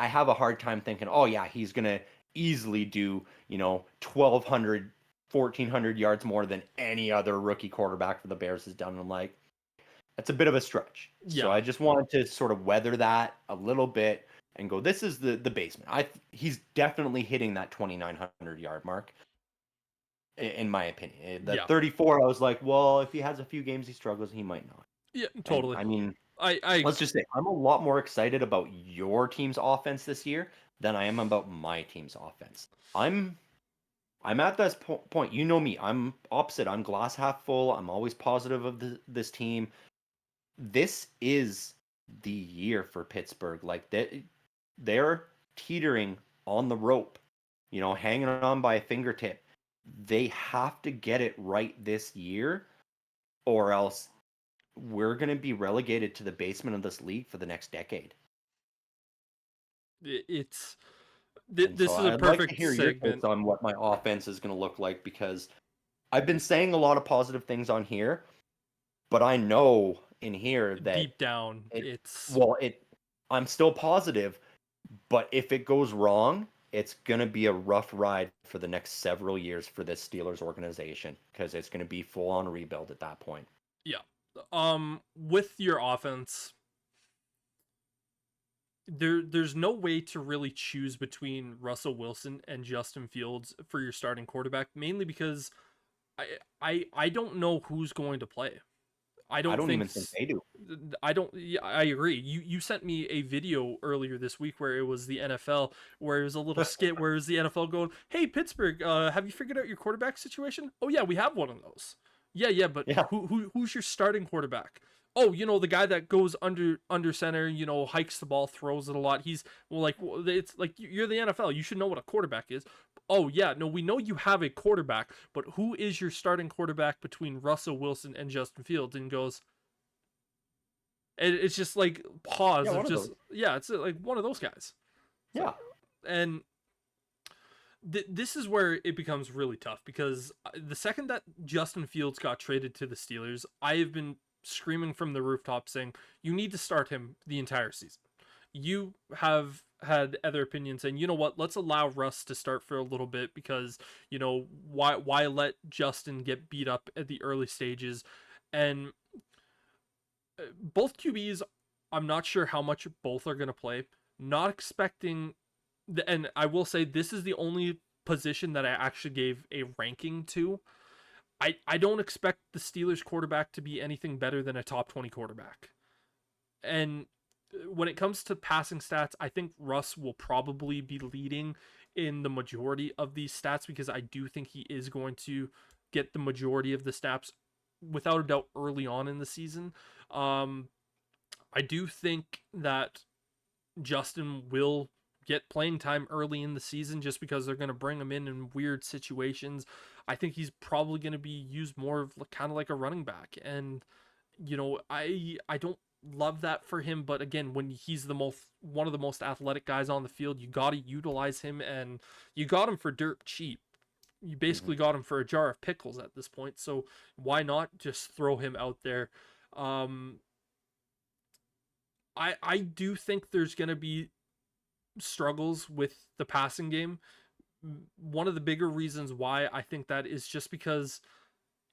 have a hard time thinking, oh yeah, he's going to easily do, 1,200, 1,400 yards more than any other rookie quarterback for the Bears has done. I'm like, that's a bit of a stretch. So Yeah. I just wanted to sort of weather that a little bit and go, this is the basement. He's definitely hitting that 2,900-yard mark, in my opinion. The Yeah. 34, I was like, well, if he has a few games he struggles, he might not. Yeah, And totally. I mean, I let's just say I'm a lot more excited about your team's offense this year than I am about my team's offense. I'm at this point. You know me. I'm opposite. I'm glass half full. I'm always positive of this team. This is the year for Pittsburgh. Like they're teetering on the rope, hanging on by a fingertip. They have to get it right this year, or else we're going to be relegated to the basement of this league for the next decade. it's And so this is a I'd like to perfect hear your segment. thoughts on what my offense is going to look like, because I've been saying a lot of positive things on here, but I know in here that Deep down, it's I'm still positive, but if it goes wrong, it's going to be a rough ride for the next several years for this Steelers organization, because it's going to be full on rebuild at that point. yeah. With your offense, there's no way to really choose between Russell Wilson and Justin Fields for your starting quarterback, mainly because I don't know who's going to play. I I don't don't think even think they do. I don't. Yeah, I agree. You sent me a video earlier this week where it was the NFL, where it was a little skit where it was the NFL going, "Hey Pittsburgh, have you figured out your quarterback situation? Oh yeah, we have one of those. Yeah, but Yeah. who's your starting quarterback? Oh, the guy that goes under center, hikes the ball, throws it a lot. It's like you're the NFL. You should know what a quarterback is. Oh yeah, no, we know you have a quarterback, but who is your starting quarterback between Russell Wilson and Justin Fields?" And goes, it's just like pause Yeah, of one of just those. it's like one of those guys. Yeah. And this is where it becomes really tough, because the second that Justin Fields got traded to the Steelers, I have been screaming from the rooftop saying you need to start him the entire season. You have had other opinions saying, you know what, let's allow Russ to start for a little bit, because why let Justin get beat up at the early stages. And both QBs, I'm not sure how much both are going to play. Not expecting, and I will say this is the only position that I actually gave a ranking to. I don't expect the Steelers quarterback to be anything better than a top 20 quarterback. And when it comes to passing stats, I think Russ will probably be leading in the majority of these stats, because I do think he is going to get the majority of the snaps without a doubt early on in the season. I do think that Justin will get playing time early in the season just because they're going to bring him in weird situations. I think he's probably going to be used more of kind of like a running back. And, I don't love that for him. But again, when he's one of the most athletic guys on the field, you got to utilize him, and you got him for dirt cheap. You basically got him for a jar of pickles at this point. So why not just throw him out there? I do think there's going to be struggles with the passing game. One of the bigger reasons why I think that is just because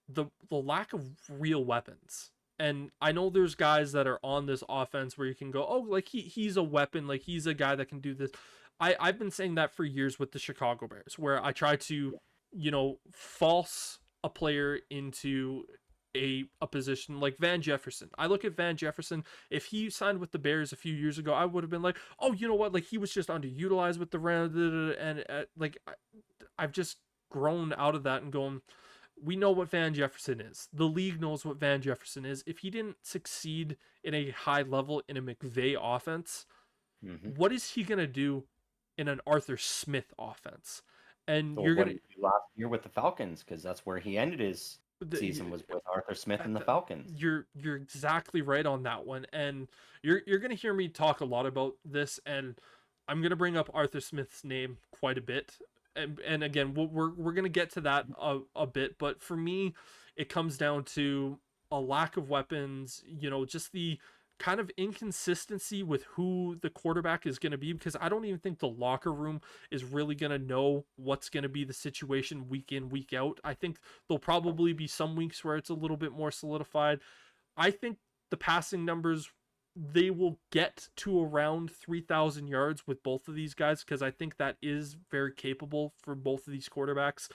the lack of real weapons. And I know there's guys that are on this offense where you can go, oh, like he's a weapon, like he's a guy that can do this. I've been saying that for years with the Chicago Bears, where I try to, false a player into a position like Van Jefferson. I look at Van Jefferson. If he signed with the Bears a few years ago, I would have been like, oh, you know what? Like he was just underutilized with the Rams, and I've just grown out of that and going, we know what Van Jefferson is. The league knows what Van Jefferson is. If he didn't succeed in a high level in a McVay offense, what is he gonna do in an Arthur Smith offense? And So you're what gonna did he do last year with the Falcons? Because that's where he ended his season, was with Arthur Smith and the Falcons. You're exactly right on that one, and you're gonna hear me talk a lot about this, and I'm gonna bring up Arthur Smith's name quite a bit, and again we're gonna get to that a bit, but for me, it comes down to a lack of weapons, just the kind of inconsistency with who the quarterback is going to be, because I don't even think the locker room is really going to know what's going to be the situation week in, week out. I think there'll probably be some weeks where it's a little bit more solidified. I think the passing numbers, they will get to around 3,000 yards with both of these guys, because I think that is very capable for both of these quarterbacks.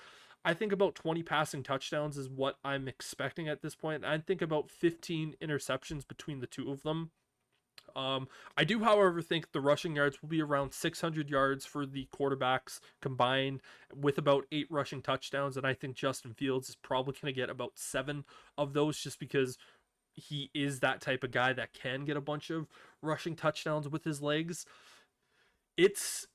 I think about 20 passing touchdowns is what I'm expecting at this point. I think about 15 interceptions between the two of them. I do, however, think the rushing yards will be around 600 yards for the quarterbacks combined, with about 8 rushing touchdowns. And I think Justin Fields is probably going to get about 7 of those, just because he is that type of guy that can get a bunch of rushing touchdowns with his legs. It's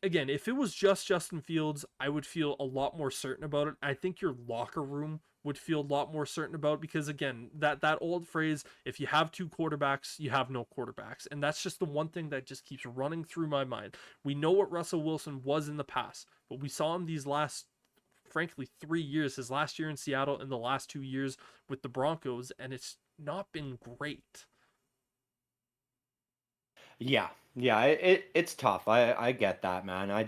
again, if it was just Justin Fields, I would feel a lot more certain about it. I think your locker room would feel a lot more certain about it, because again, that old phrase, if you have two quarterbacks, you have no quarterbacks. And that's just the one thing that just keeps running through my mind. We know what Russell Wilson was in the past, but we saw him these last, frankly, 3 years, his last year in Seattle and the last 2 years with the Broncos, and it's not been great. Yeah, it's tough. I get that, man. I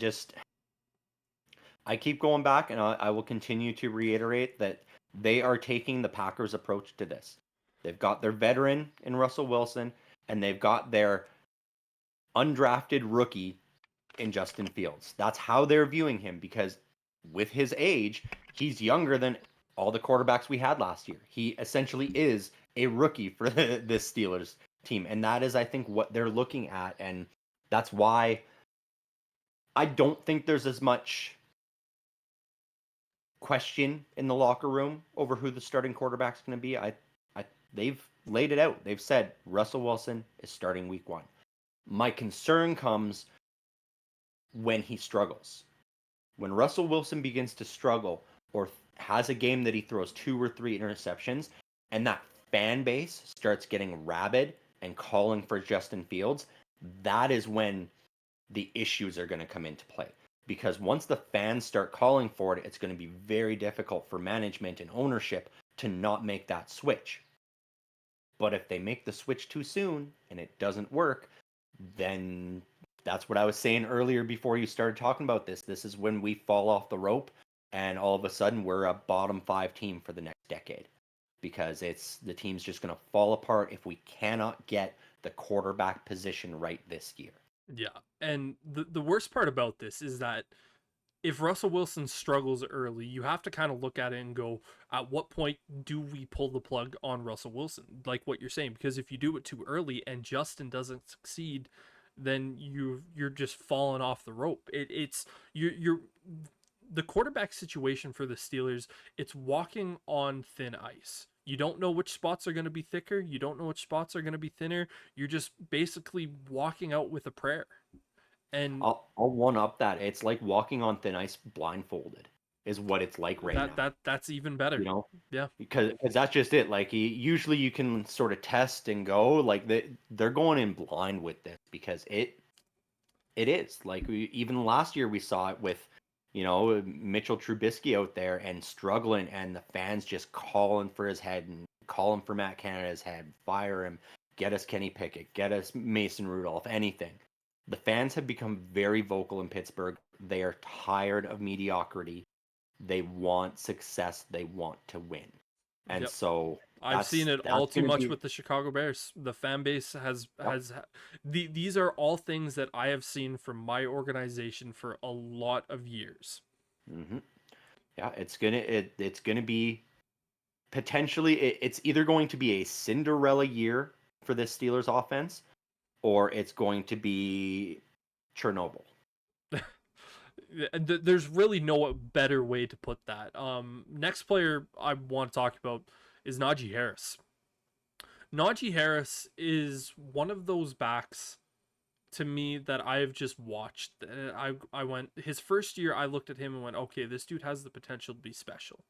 keep going back, and I will continue to reiterate that they are taking the Packers' approach to this. They've got their veteran in Russell Wilson, and they've got their undrafted rookie in Justin Fields. That's how they're viewing him, because with his age, he's younger than all the quarterbacks we had last year. He essentially is a rookie for this Steelers team, and that is, I think, what they're looking at, and that's why I don't think there's as much question in the locker room over who the starting quarterback's going to be. They've laid it out. They've said Russell Wilson is starting week 1. My concern comes when he struggles. When Russell Wilson begins to struggle, or has a game that he throws 2 or 3 interceptions, and that fan base starts getting rabid and calling for Justin Fields, that is when the issues are going to come into play. Because once the fans start calling for it, it's going to be very difficult for management and ownership to not make that switch. But if they make the switch too soon and it doesn't work, then that's what I was saying earlier before you started talking about this. This is when we fall off the rope, and all of a sudden we're a bottom 5 team for the next decade. Because the team's just going to fall apart if we cannot get the quarterback position right this year. Yeah, and the worst part about this is that if Russell Wilson struggles early, you have to kind of look at it and go, at what point do we pull the plug on Russell Wilson? Like what you're saying, because if you do it too early and Justin doesn't succeed, then you're just falling off the rope. You're the quarterback situation for the Steelers, it's walking on thin ice. You don't know which spots are going to be thicker. You don't know which spots are going to be thinner. You're just basically walking out with a prayer. And I'll one up that. It's like walking on thin ice blindfolded, is what it's like right now. that's even better. You know, Yeah. because that's just it. Like usually you can sort of test and go. Like they're going in blind with this because it is like even last year we saw it with, Mitchell Trubisky out there and struggling, and the fans just calling for his head and calling for Matt Canada's head, fire him, get us Kenny Pickett, get us Mason Rudolph, anything. The fans have become very vocal in Pittsburgh. They are tired of mediocrity. They want success. They want to win. And Yep. so I've seen it all too gonna much be, with the Chicago Bears. The fan base Yep. these are all things that I have seen from my organization for a lot of years. hmm Yeah, it's gonna be potentially it's either going to be a Cinderella year for this Steelers offense, or it's going to be Chernobyl. There's really no better way to put that. Next player I want to talk about is Najee Harris. Najee Harris is one of those backs to me that I've just watched. I went his first year. I looked at him and went, okay, this dude has the potential to be special.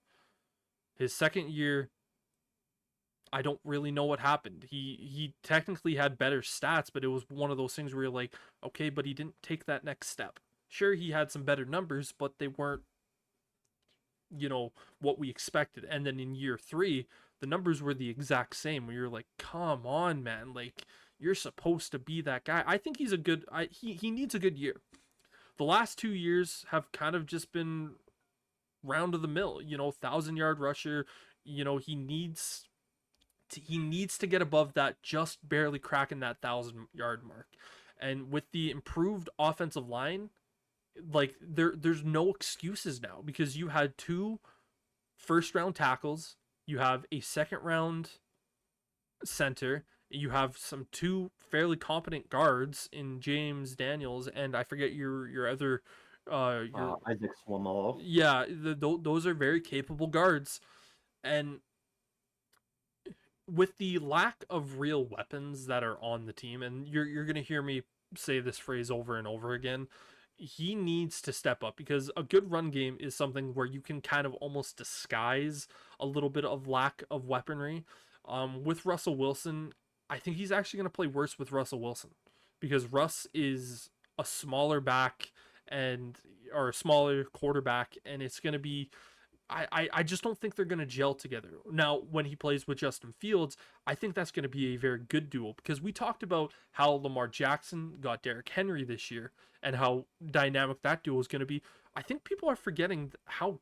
His second year, I don't really know what happened. He technically had better stats, but it was one of those things where you're like, okay, but he didn't take that next step. Sure, he had some better numbers, but they weren't, what we expected. And then in year 3, the numbers were the exact same. Where you're like, come on, man, like you're supposed to be that guy. I think he's a good. He needs a good year. The last 2 years have kind of just been round of the mill. 1,000-yard rusher. He needs to get above that, just barely cracking that 1,000-yard mark. And with the improved offensive line, like there's no excuses now, because you had 2 first-round tackles, you have a second-round center, you have some 2 fairly competent guards in James Daniels, and I forget your other your Isaac Swamolo. yeah, those are very capable guards. And with the lack of real weapons that are on the team, and you're gonna hear me say this phrase over and over again, he needs to step up, because a good run game is something where you can kind of almost disguise a little bit of lack of weaponry. With Russell Wilson, I think he's actually gonna play worse with Russell Wilson, because Russ is a smaller back or a smaller quarterback, and it's gonna be I just don't think they're going to gel together. Now, when he plays with Justin Fields, I think that's going to be a very good duo, because we talked about how Lamar Jackson got Derrick Henry this year and how dynamic that duo is going to be. I think people are forgetting how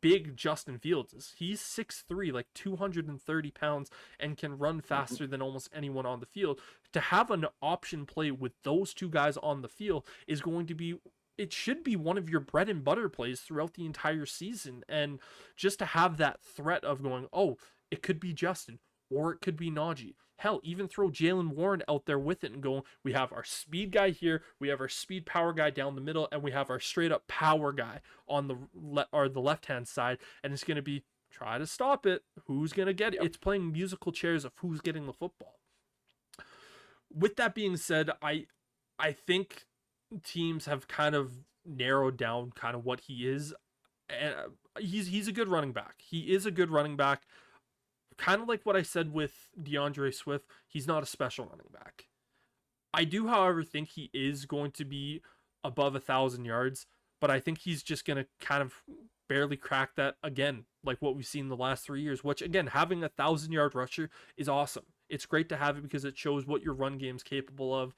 big Justin Fields is. He's 6'3", like 230 pounds, and can run faster than almost anyone on the field. To have an option play with those 2 guys on the field is going to be, it should be one of your bread and butter plays throughout the entire season. And just to have that threat of going, oh, it could be Justin or it could be Najee. Hell, even throw Jalen Warren out there with it and go, we have our speed guy here, we have our speed power guy down the middle, and we have our straight up power guy on the left hand side, and it's going to be, try to stop it. Who's going to get it? It's playing musical chairs of who's getting the football. With that being said, I think teams have kind of narrowed down kind of what he is, and he's a good running back. He is a good running back. Kind of like what I said with DeAndre Swift, he's not a special running back. I do, however, think he is going to be above 1,000 yards, but I think he's just going to kind of barely crack that again, like what we've seen the last 3 years, which again, having a 1,000-yard rusher is awesome. It's great to have it because it shows what your run game's capable of.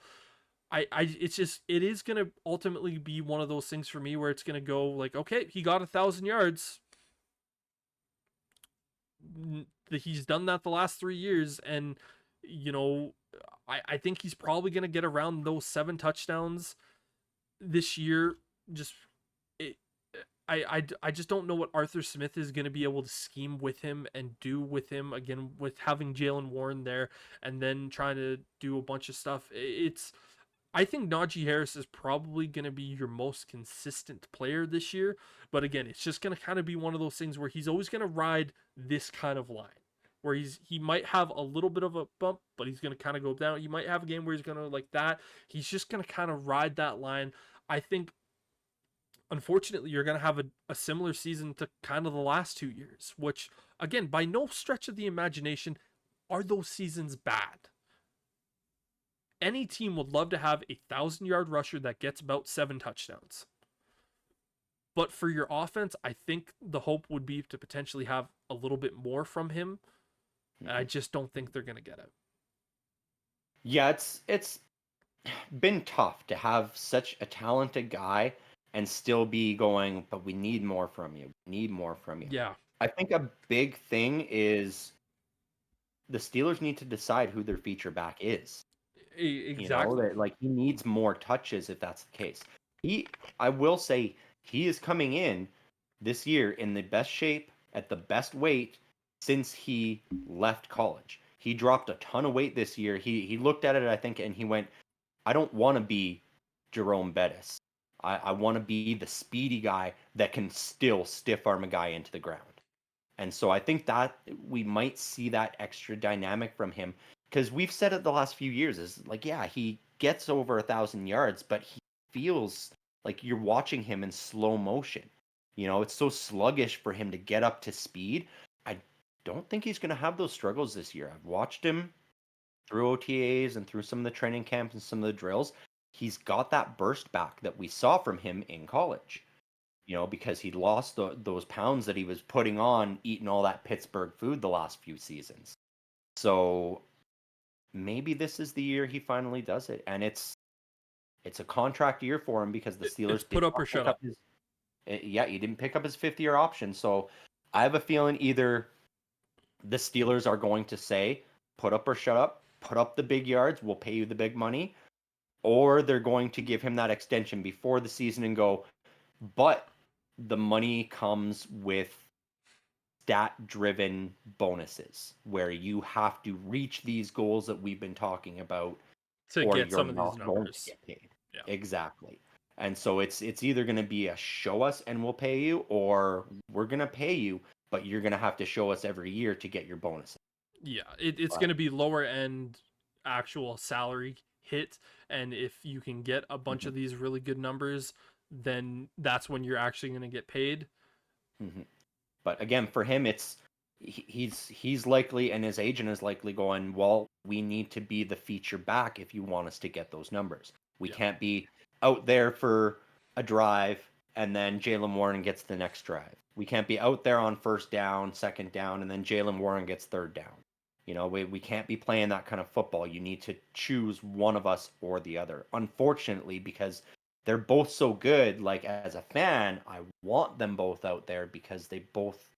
It is going to ultimately be one of those things for me where it's going to go like, okay, he got 1,000 yards. He's done that the last 3 years, and I think he's probably going to get around those 7 touchdowns this year. I just don't know what Arthur Smith is going to be able to scheme with him and do with him, again, with having Jalen Warren there and then trying to do a bunch of stuff. I think Najee Harris is probably going to be your most consistent player this year. But again, it's just going to kind of be one of those things where he's always going to ride this kind of line, where he might have a little bit of a bump, but he's going to kind of go down. You might have a game where he's going to like that. He's just going to kind of ride that line. I think, unfortunately, you're going to have a similar season to kind of the last 2 years, which, again, by no stretch of the imagination, are those seasons bad. Any team would love to have a 1,000-yard rusher that gets about 7 touchdowns. But for your offense, I think the hope would be to potentially have a little bit more from him. And I just don't think they're going to get it. Yeah, it's been tough to have such a talented guy and still be going, but we need more from you. We need more from you. Yeah. I think a big thing is the Steelers need to decide who their feature back is. Exactly. You know, that like he needs more touches if that's the case. I will say he is coming in this year in the best shape at the best weight since he left college. He dropped a ton of weight this year. He looked at it, I think, and he went, I don't want to be Jerome Bettis. I want to be the speedy guy that can still stiff arm a guy into the ground. And so I think that we might see that extra dynamic from him, because we've said it the last few years is like, yeah, he gets over 1,000 yards, but he feels like you're watching him in slow motion. You know, it's so sluggish for him to get up to speed. I don't think he's going to have those struggles this year. I've watched him through OTAs and through some of the training camps and some of the drills. He's got that burst back that we saw from him in college. You know, because he lost those pounds that he was putting on eating all that Pittsburgh food the last few seasons. So maybe this is the year he finally does it, and it's a contract year for him because the Steelers It's put up or shut up. Yeah, he didn't pick up his 5th-year option. So I have a feeling either the Steelers are going to say, put up or shut up, put up the big yards, we'll pay you the big money, or they're going to give him that extension before the season and go, but the money comes with stat-driven bonuses where you have to reach these goals that we've been talking about to or get you're some of not these going numbers. to get paid. Yeah. Exactly. And so it's either going to be a show us and we'll pay you, or we're going to pay you, but you're going to have to show us every year to get your bonuses. Yeah, it's going to be lower end actual salary hit, and if you can get a bunch of these really good numbers, then that's when you're actually going to get paid. But again, for him, it's he's likely, and his agent is likely going, well, we need to be the feature back if you want us to get those numbers. We can't be out there for a drive and then Jaylen Warren gets the next drive. We can't be out there on 1st down, 2nd down, and then Jaylen Warren gets 3rd down. You know, we can't be playing that kind of football. You need to choose one of us or the other. Unfortunately, because they're both so good, like as a fan, I want them both out there because they both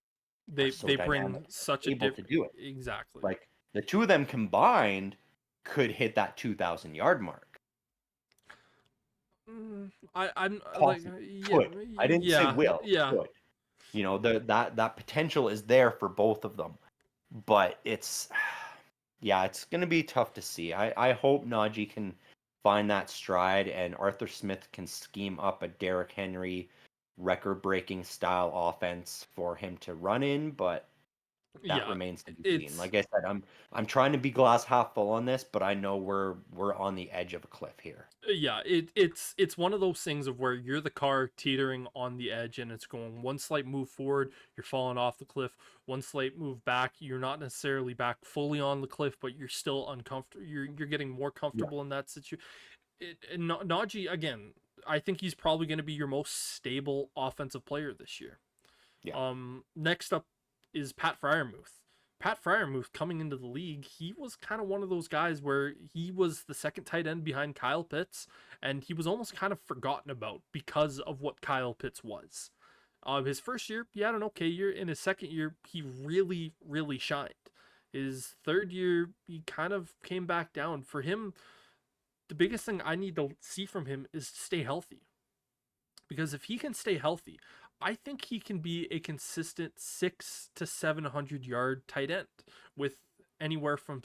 they so bring such a able to do it. Exactly. Like the two of them combined could hit that 2,000-yard mark. I'm like, Could. I didn't say will. Yeah. Could. You know, that potential is there for both of them, but it's going to be tough to see. I hope Najee can find that stride and Arthur Smith can scheme up a Derrick Henry record-breaking style offense for him to run in, but that remains to be seen. Like I said, I'm trying to be glass half full on this, but I know we're on the edge of a cliff here. Yeah, it's one of those things of where you're the car teetering on the edge and it's going one slight move forward, you're falling off the cliff. One slight move back, you're not necessarily back fully on the cliff, but you're still uncomfortable. You're getting more comfortable in that situation. Najee, again, I think he's probably going to be your most stable offensive player this year. Yeah. Next up is Pat Freiermuth. Pat Freiermuth coming into the league, he was kind of one of those guys where he was the second tight end behind Kyle Pitts, and he was almost kind of forgotten about because of what Kyle Pitts was. His first year, he had an okay year. In his second year, he really, really shined. His third year, he kind of came back down. For him, the biggest thing I need to see from him is to stay healthy. Because if he can stay healthy, I think he can be a consistent 600 to 700 yard tight end with anywhere from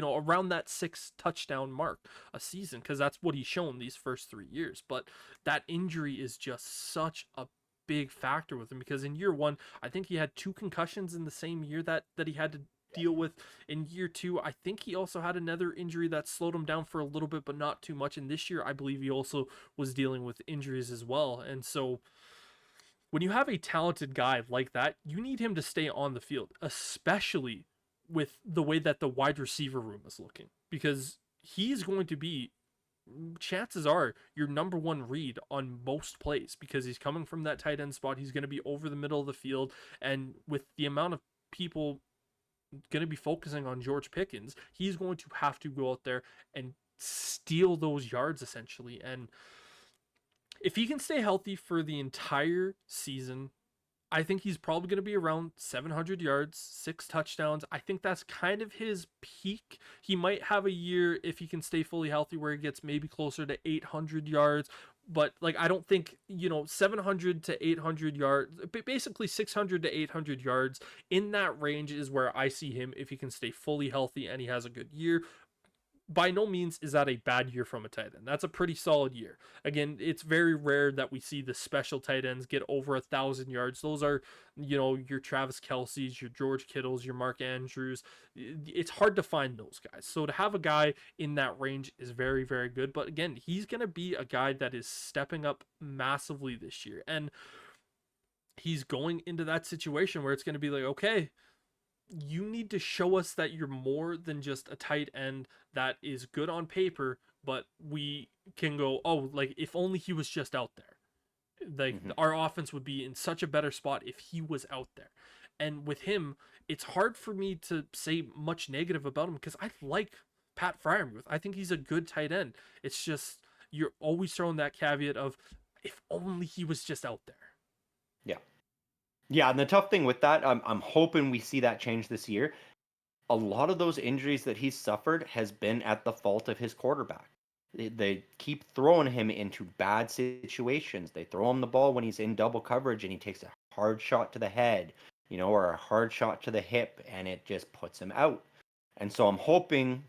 around that 6 touchdown mark a season, because that's what he's shown these first 3 years. But that injury is just such a big factor with him, because in year one, I think he had 2 concussions in the same year that he had to deal with. In year two, I think he also had another injury that slowed him down for a little bit, but not too much. And this year, I believe he also was dealing with injuries as well. And so when you have a talented guy like that, you need him to stay on the field, especially with the way that the wide receiver room is looking, because he's going to be, chances are, your number one read on most plays, because he's coming from that tight end spot. He's going to be over the middle of the field, and with the amount of people going to be focusing on George Pickens, he's going to have to go out there and steal those yards essentially. And if he can stay healthy for the entire season, I think he's probably going to be around 700 yards, 6 touchdowns. I think that's kind of his peak. He might have a year, if he can stay fully healthy, where he gets maybe closer to 800 yards. But like, I don't think, 700 to 800 yards, basically 600 to 800 yards, in that range is where I see him if he can stay fully healthy and he has a good year. By no means is that a bad year from a tight end. That's a pretty solid year. Again, it's very rare that we see the special tight ends get over 1,000 yards. Those are, your Travis Kelce's, your George Kittles, your Mark Andrews. It's hard to find those guys. So to have a guy in that range is very, very good. But again, he's going to be a guy that is stepping up massively this year. And he's going into that situation where it's going to be like, okay, you need to show us that you're more than just a tight end that is good on paper, but we can go, oh, like, if only he was just out there. Like, our offense would be in such a better spot if he was out there. And with him, it's hard for me to say much negative about him, because I like Pat Freiermuth. I think he's a good tight end. It's just, you're always throwing that caveat of, if only he was just out there. Yeah. Yeah, and the tough thing with that, I'm hoping we see that change this year. A lot of those injuries that he's suffered has been at the fault of his quarterback. They keep throwing him into bad situations. They throw him the ball when he's in double coverage and he takes a hard shot to the head, or a hard shot to the hip, and it just puts him out. And so I'm hoping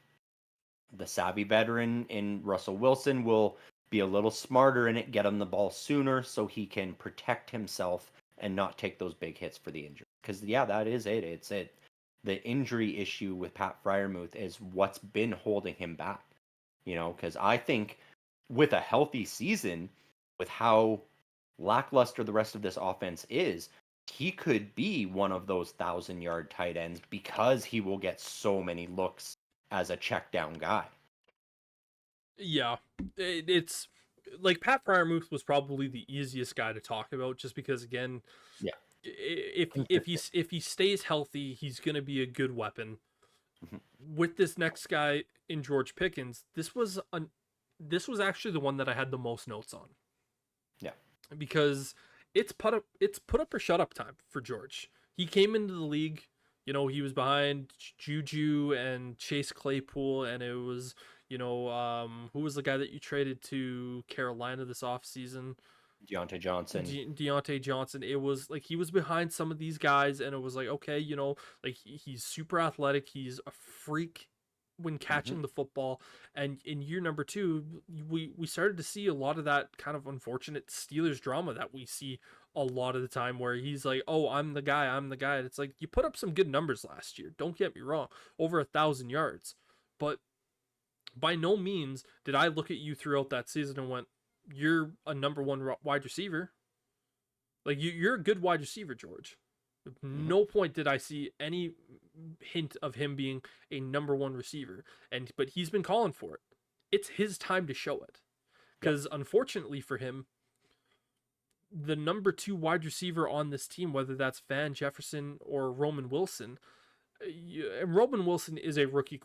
the savvy veteran in Russell Wilson will be a little smarter in it, get him the ball sooner so he can protect himself and not take those big hits for the injury. Because, yeah, that is it. It's it. The injury issue with Pat Freiermuth is what's been holding him back. Because I think with a healthy season, with how lackluster the rest of this offense is, he could be one of those 1,000-yard tight ends, because he will get so many looks as a check down guy. Yeah, it's like, Pat Freiermuth was probably the easiest guy to talk about, just because, again, yeah, if he stays healthy, he's going to be a good weapon. With this next guy in George Pickens, this was actually the one that I had the most notes on. Yeah, because it's put up or shut up time for George. He came into the league, he was behind Juju and Chase Claypool, and it was, who was the guy that you traded to Carolina this offseason? Deontay Johnson. Deontay Johnson. It was like he was behind some of these guys, and it was like, okay, like, he's super athletic. He's a freak when catching the football. And in year number 2, we started to see a lot of that kind of unfortunate Steelers drama that we see a lot of the time, where he's like, oh, I'm the guy. And it's like, you put up some good numbers last year. Don't get me wrong. Over 1,000 yards. But by no means did I look at you throughout that season and went, you're a number one wide receiver. Like, you're a good wide receiver, George. No point did I see any hint of him being a number one receiver. But he's been calling for it. It's his time to show it. Because unfortunately for him, the number 2 wide receiver on this team, whether that's Van Jefferson or Roman Wilson, Roman Wilson is a rookie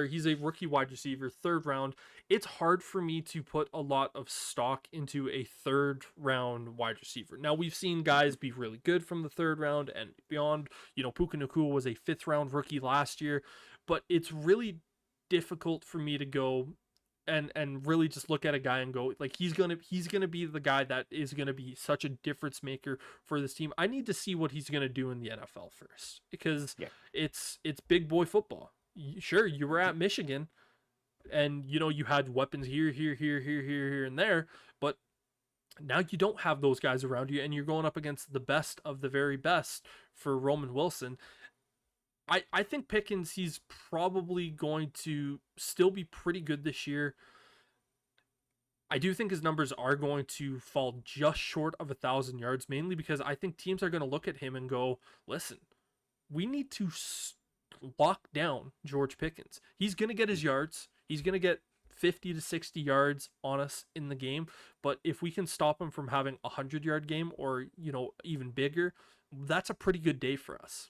he's a rookie wide receiver, 3rd round. It's hard for me to put a lot of stock into a 3rd round wide receiver. Now, we've seen guys be really good from the 3rd round and beyond. Puka Nacua was a 5th round rookie last year, but it's really difficult for me to go and really just look at a guy and go, like, he's gonna be the guy that is gonna be such a difference maker for this team. I need to see what he's gonna do in the NFL first, because it's big boy football. Sure, you were at Michigan, and you had weapons here, and there, but Now you don't have those guys around you, and you're going up against the best of the very best for Roman Wilson. I think Pickens, he's probably going to still be pretty good this year. I do think his numbers are going to fall just short of 1,000 yards, mainly because I think teams are going to look at him and go, listen, we need to lock down George Pickens. He's going to get his yards. He's going to get 50 to 60 yards on us in the game. But if we can stop him from having a 100-yard game or, even bigger, that's a pretty good day for us.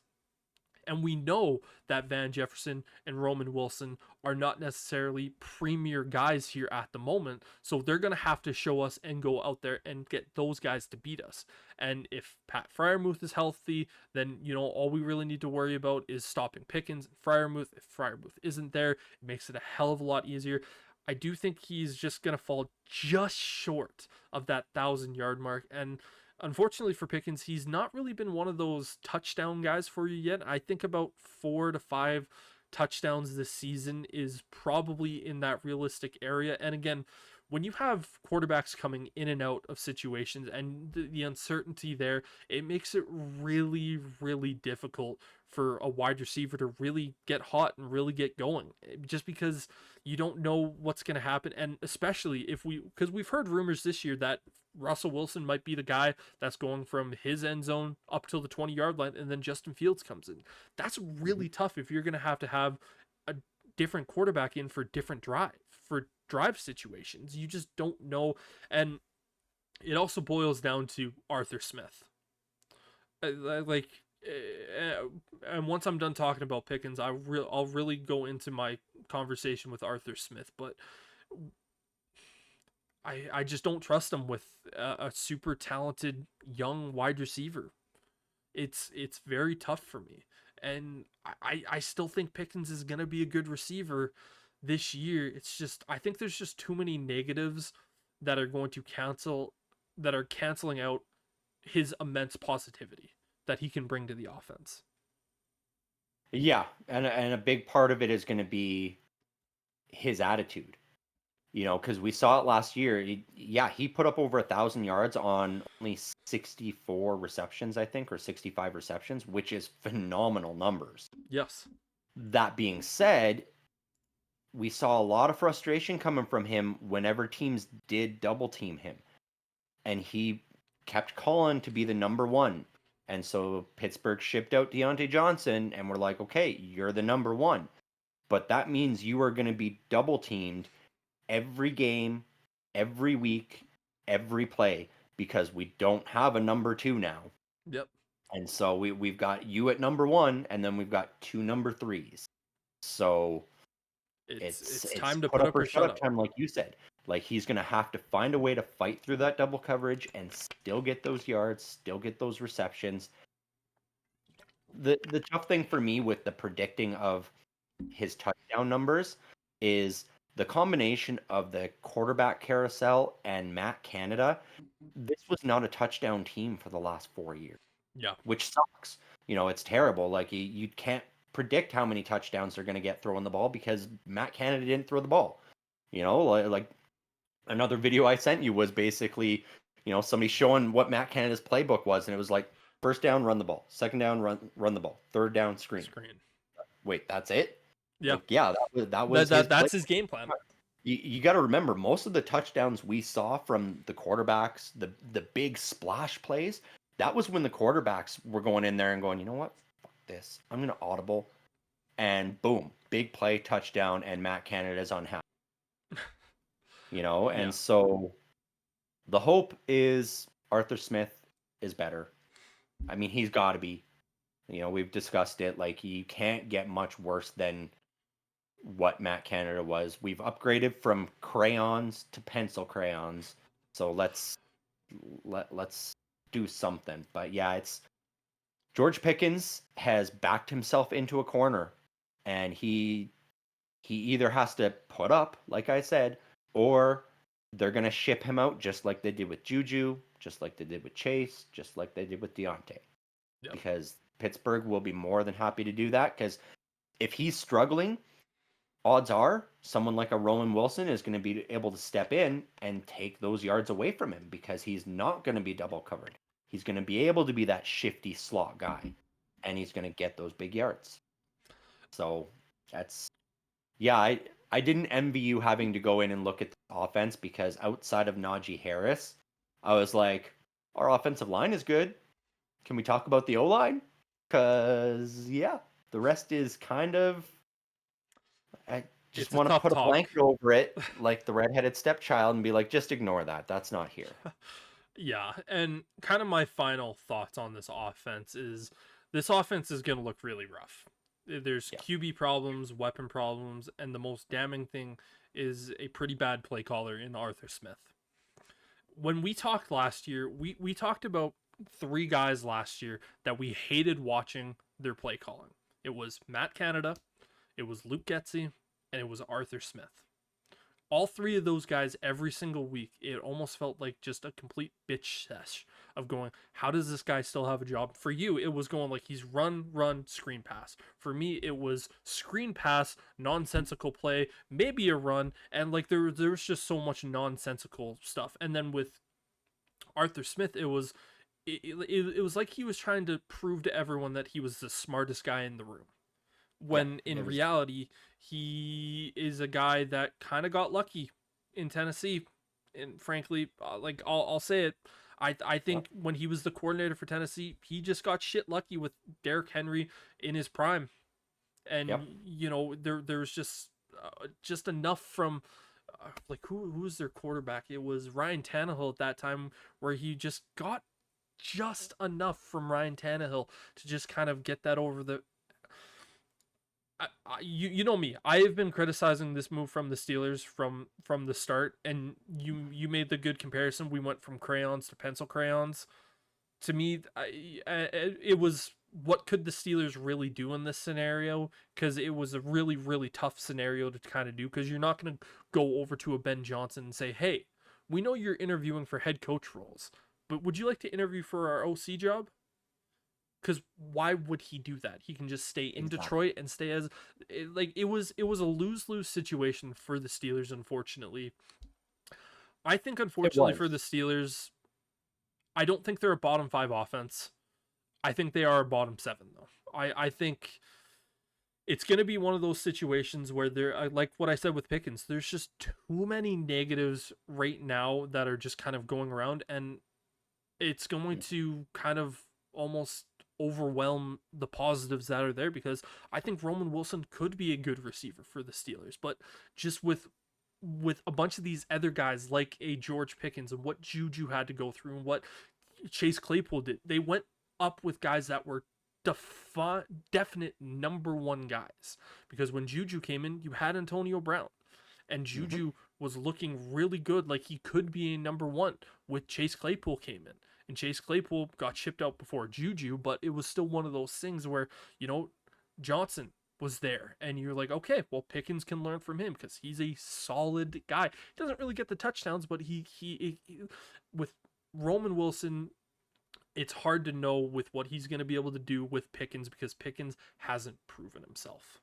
And we know that Van Jefferson and Roman Wilson are not necessarily premier guys here at the moment. So they're going to have to show us and go out there and get those guys to beat us. And if Pat Freiermuth is healthy, then, all we really need to worry about is stopping Pickens and Freiermuth. If Freiermuth isn't there, it makes it a hell of a lot easier. I do think he's just going to fall just short of that 1,000-yard mark. And unfortunately for Pickens, he's not really been one of those touchdown guys for you yet. I think about 4 to 5 touchdowns this season is probably in that realistic area. And again, when you have quarterbacks coming in and out of situations and the uncertainty there, it makes it really, really difficult for a wide receiver to really get hot and really get going, just because you don't know what's going to happen. And especially because we've heard rumors this year that Russell Wilson might be the guy that's going from his end zone up till the 20-yard line, and then Justin Fields comes in. That's really tough if you're going to have a different quarterback in for drive situations. You just don't know. And it also boils down to Arthur Smith. Like, and once I'm done talking about Pickens, I'll really go into my conversation with Arthur Smith. But I just don't trust him with a super talented young wide receiver. It's very tough for me. And I still think Pickens is going to be a good receiver this year. It's just, I think there's just too many negatives that are going to canceling out his immense positivity that he can bring to the offense. Yeah, and a big part of it is going to be his attitude. Because we saw it last year. He put up over 1,000 yards on only 64 receptions, I think, or 65 receptions, which is phenomenal numbers. Yes. That being said, we saw a lot of frustration coming from him whenever teams did double team him. And he kept calling to be the number one. And so Pittsburgh shipped out Deontay Johnson, and we're like, okay, you're the number one. But that means you are going to be double teamed every game, every week, every play, because we don't have a number two now. Yep. And so we've got you at number one, and then we've got 2 number 3s. So it's time to put up or shut up time, like you said. Like, he's going to have to find a way to fight through that double coverage and still get those yards, still get those receptions. The tough thing for me with the predicting of his touchdown numbers is the combination of the quarterback carousel and Matt Canada. This was not a touchdown team for the last 4 years. Yeah. Which sucks. It's terrible. Like, you can't predict how many touchdowns they're going to get throwing the ball because Matt Canada didn't throw the ball. Like another video I sent you was basically, somebody showing what Matt Canada's playbook was, and it was like, first down, run the ball. Second down, run the ball. Third down, screen. Wait, that's it? Yeah. Like, yeah, that's his game plan. You got to remember, most of the touchdowns we saw from the quarterbacks, the big splash plays, that was when the quarterbacks were going in there and going, you know what? Fuck this. I'm going to audible. And boom, big play, touchdown, and Matt Canada's unhappy. And so the hope is Arthur Smith is better. I mean, he's got to be. We've discussed it. Like, you can't get much worse than what Matt Canada was. We've upgraded from crayons to pencil crayons. So let's do something. But yeah, it's George Pickens has backed himself into a corner, and he either has to put up, like I said, or they're going to ship him out just like they did with Juju, just like they did with Chase, just like they did with Deontay. Yep. Because Pittsburgh will be more than happy to do that, because if he's struggling, odds are someone like a Roman Wilson is going to be able to step in and take those yards away from him because he's not going to be double covered. He's going to be able to be that shifty slot guy, and he's going to get those big yards. So that's, yeah, I didn't envy you having to go in and look at the offense because outside of Najee Harris, I was like, our offensive line is good. Can we talk about the O-line? Because, yeah, the rest is kind of, I just It's a want to tough put a talk. blanket over it like the redheaded stepchild and be like, just ignore that. That's not here. Yeah, and kind of my final thoughts on this offense is going to look really rough. There's Yeah. QB problems, weapon problems, and the most damning thing is a pretty bad play caller in Arthur Smith. When we talked last year, we talked about 3 guys last year that we hated watching their play calling. It was Matt Canada, it was Luke Getsy, and it was Arthur Smith. All 3 of those guys every single week, it almost felt like just a complete bitch sesh of going, how does this guy still have a job? For you, it was going like he's run, screen pass. For me, it was screen pass, nonsensical play, maybe a run, and like there was just so much nonsensical stuff. And then with Arthur Smith, it was like he was trying to prove to everyone that he was the smartest guy in the room, when in reality he is a guy that kind of got lucky in Tennessee. And frankly, like I'll say it, I think when he was the coordinator for Tennessee, he just got shit lucky with Derrick Henry in his prime. And you know, there's just enough from like who was their quarterback? It was Ryan Tannehill at that time, where he just got just enough from Ryan Tannehill to just kind of get that over the. You know me. I have been criticizing this move from the Steelers from the start, and you made the good comparison. We went from crayons to pencil crayons. To me, it was, what could the Steelers really do in this scenario? Because it was a really tough scenario to kind of do. Because you're not going to go over to a Ben Johnson and say, "Hey, we know you're interviewing for head coach roles, but would you like to interview for our OC job?" Because why would he do that? He can just stay in Detroit and stay as it was a lose-lose situation for the Steelers. Unfortunately, I think unfortunately for the Steelers, I don't think they're a bottom 5 offense. I think they are a bottom 7 though. I think it's going to be one of those situations where they're like what I said with Pickens. There's just too many negatives right now that are just kind of going around, and it's going to kind of almost overwhelm the positives that are there, because I think Roman Wilson could be a good receiver for the Steelers, but just with a bunch of these other guys like a George Pickens and what Juju had to go through and what Chase Claypool did, they went up with guys that were definite number 1 guys, because when Juju came in, you had Antonio Brown, and Juju was looking really good, like he could be a number 1 with Chase Claypool came in. And Chase Claypool got shipped out before Juju, but it was still one of those things where, you know, Johnson was there, and you're like, okay, well, Pickens can learn from him because he's a solid guy. He doesn't really get the touchdowns, but he with Roman Wilson, it's hard to know with what he's going to be able to do with Pickens, because Pickens hasn't proven himself.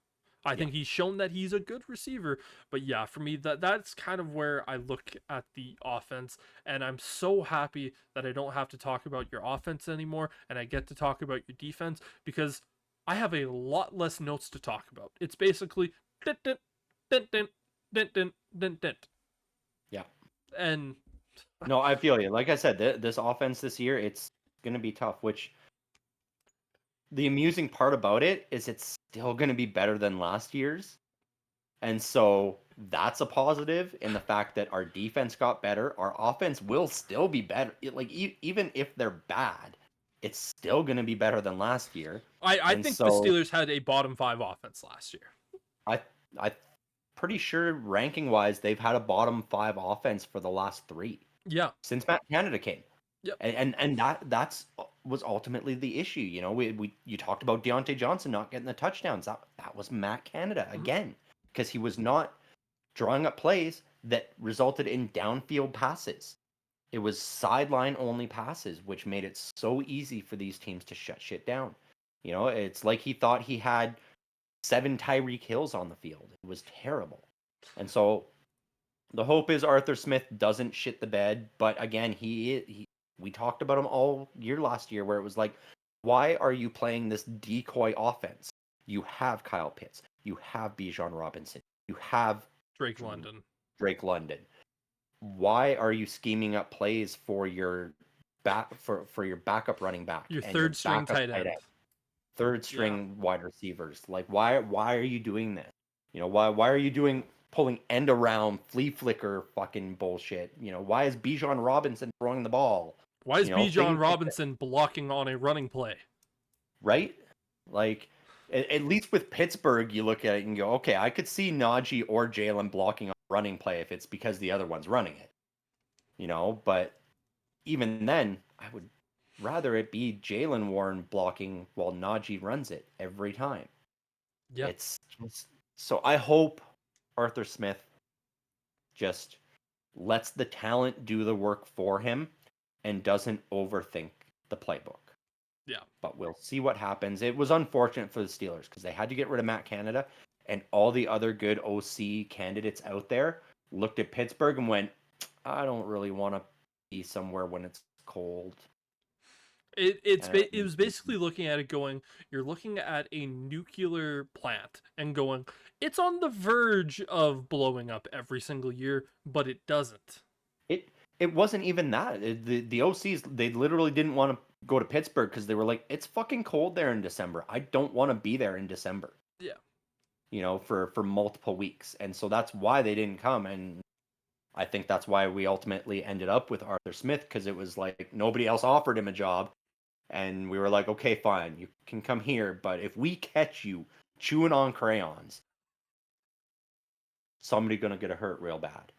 I think he's shown that he's a good receiver, but yeah, for me, that's kind of where I look at the offense, and I'm so happy that I don't have to talk about your offense anymore, and I get to talk about your defense, because I have a lot less notes to talk about. It's basically dent, dent, dent, dent, dent, dent, dent, dent. Yeah. And no, I feel you. Like I said, this offense this year, it's going to be tough, which the amusing part about it is it's still going to be better than last year's. And so that's a positive in the fact that our defense got better. Our offense will still be better. Like even if they're bad, it's still going to be better than last year. I think the Steelers had a bottom 5 offense last year. I'm pretty sure ranking wise, they've had a bottom 5 offense for the last 3. Yeah. Since Matt Canada came. Yep. And that's was ultimately the issue. You know, you talked about Deontay Johnson not getting the touchdowns. That was Matt Canada again, because he was not drawing up plays that resulted in downfield passes. It was sideline only passes, which made it so easy for these teams to shut shit down. You know, it's like he thought he had 7 Tyreek Hills on the field. It was terrible. And so the hope is Arthur Smith doesn't shit the bed. But again, we talked about him all year last year where it was like, why are you playing this decoy offense? You have Kyle Pitts. You have Bijan Robinson. You have Drake London. Why are you scheming up plays for your for your backup running back? Your and third string tight end. Third string wide receivers. Like why are you doing this? Why are you pulling end around flea flicker fucking bullshit? Why is Bijan Robinson throwing the ball? Why is Bijan Robinson blocking on a running play? Right? Like at least with Pittsburgh, you look at it and go, okay, I could see Najee or Jalen blocking on a running play if it's because the other one's running it. But even then, I would rather it be Jalen Warren blocking while Najee runs it every time. Yeah. It's just, so I hope Arthur Smith just lets the talent do the work for him and doesn't overthink the playbook. Yeah. But we'll see what happens. It was unfortunate for the Steelers because they had to get rid of Matt Canada, and all the other good OC candidates out there looked at Pittsburgh and went, I don't really want to be somewhere when it's cold. It was basically looking at it going, you're looking at a nuclear plant and going, it's on the verge of blowing up every single year, but it doesn't. It wasn't even that. The OCs, they literally didn't want to go to Pittsburgh because they were like, it's fucking cold there in December. I don't want to be there in December. Yeah. For multiple weeks. And so that's why they didn't come. And I think that's why we ultimately ended up with Arthur Smith, because it was like nobody else offered him a job. And we were like, okay, fine, you can come here, but if we catch you chewing on crayons, somebody gonna get hurt real bad.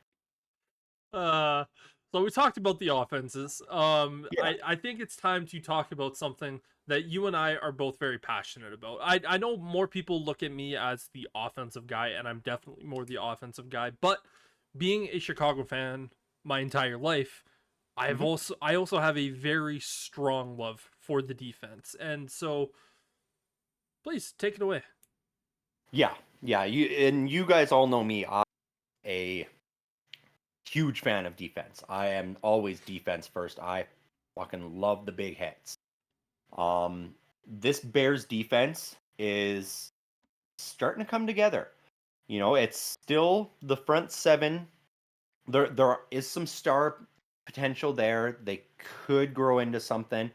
So we talked about the offenses. Yeah. I think it's time to talk about something that you and I are both very passionate about. I know more people look at me as the offensive guy, and I'm definitely more the offensive guy, but being a Chicago fan my entire life, I also have a very strong love for the defense. And so please take it away. Yeah. You guys all know me. I'm a huge fan of defense. I am always defense first. I fucking love the big hits. This Bears defense is starting to come together. It's still the front seven. There is some star potential there. They could grow into something.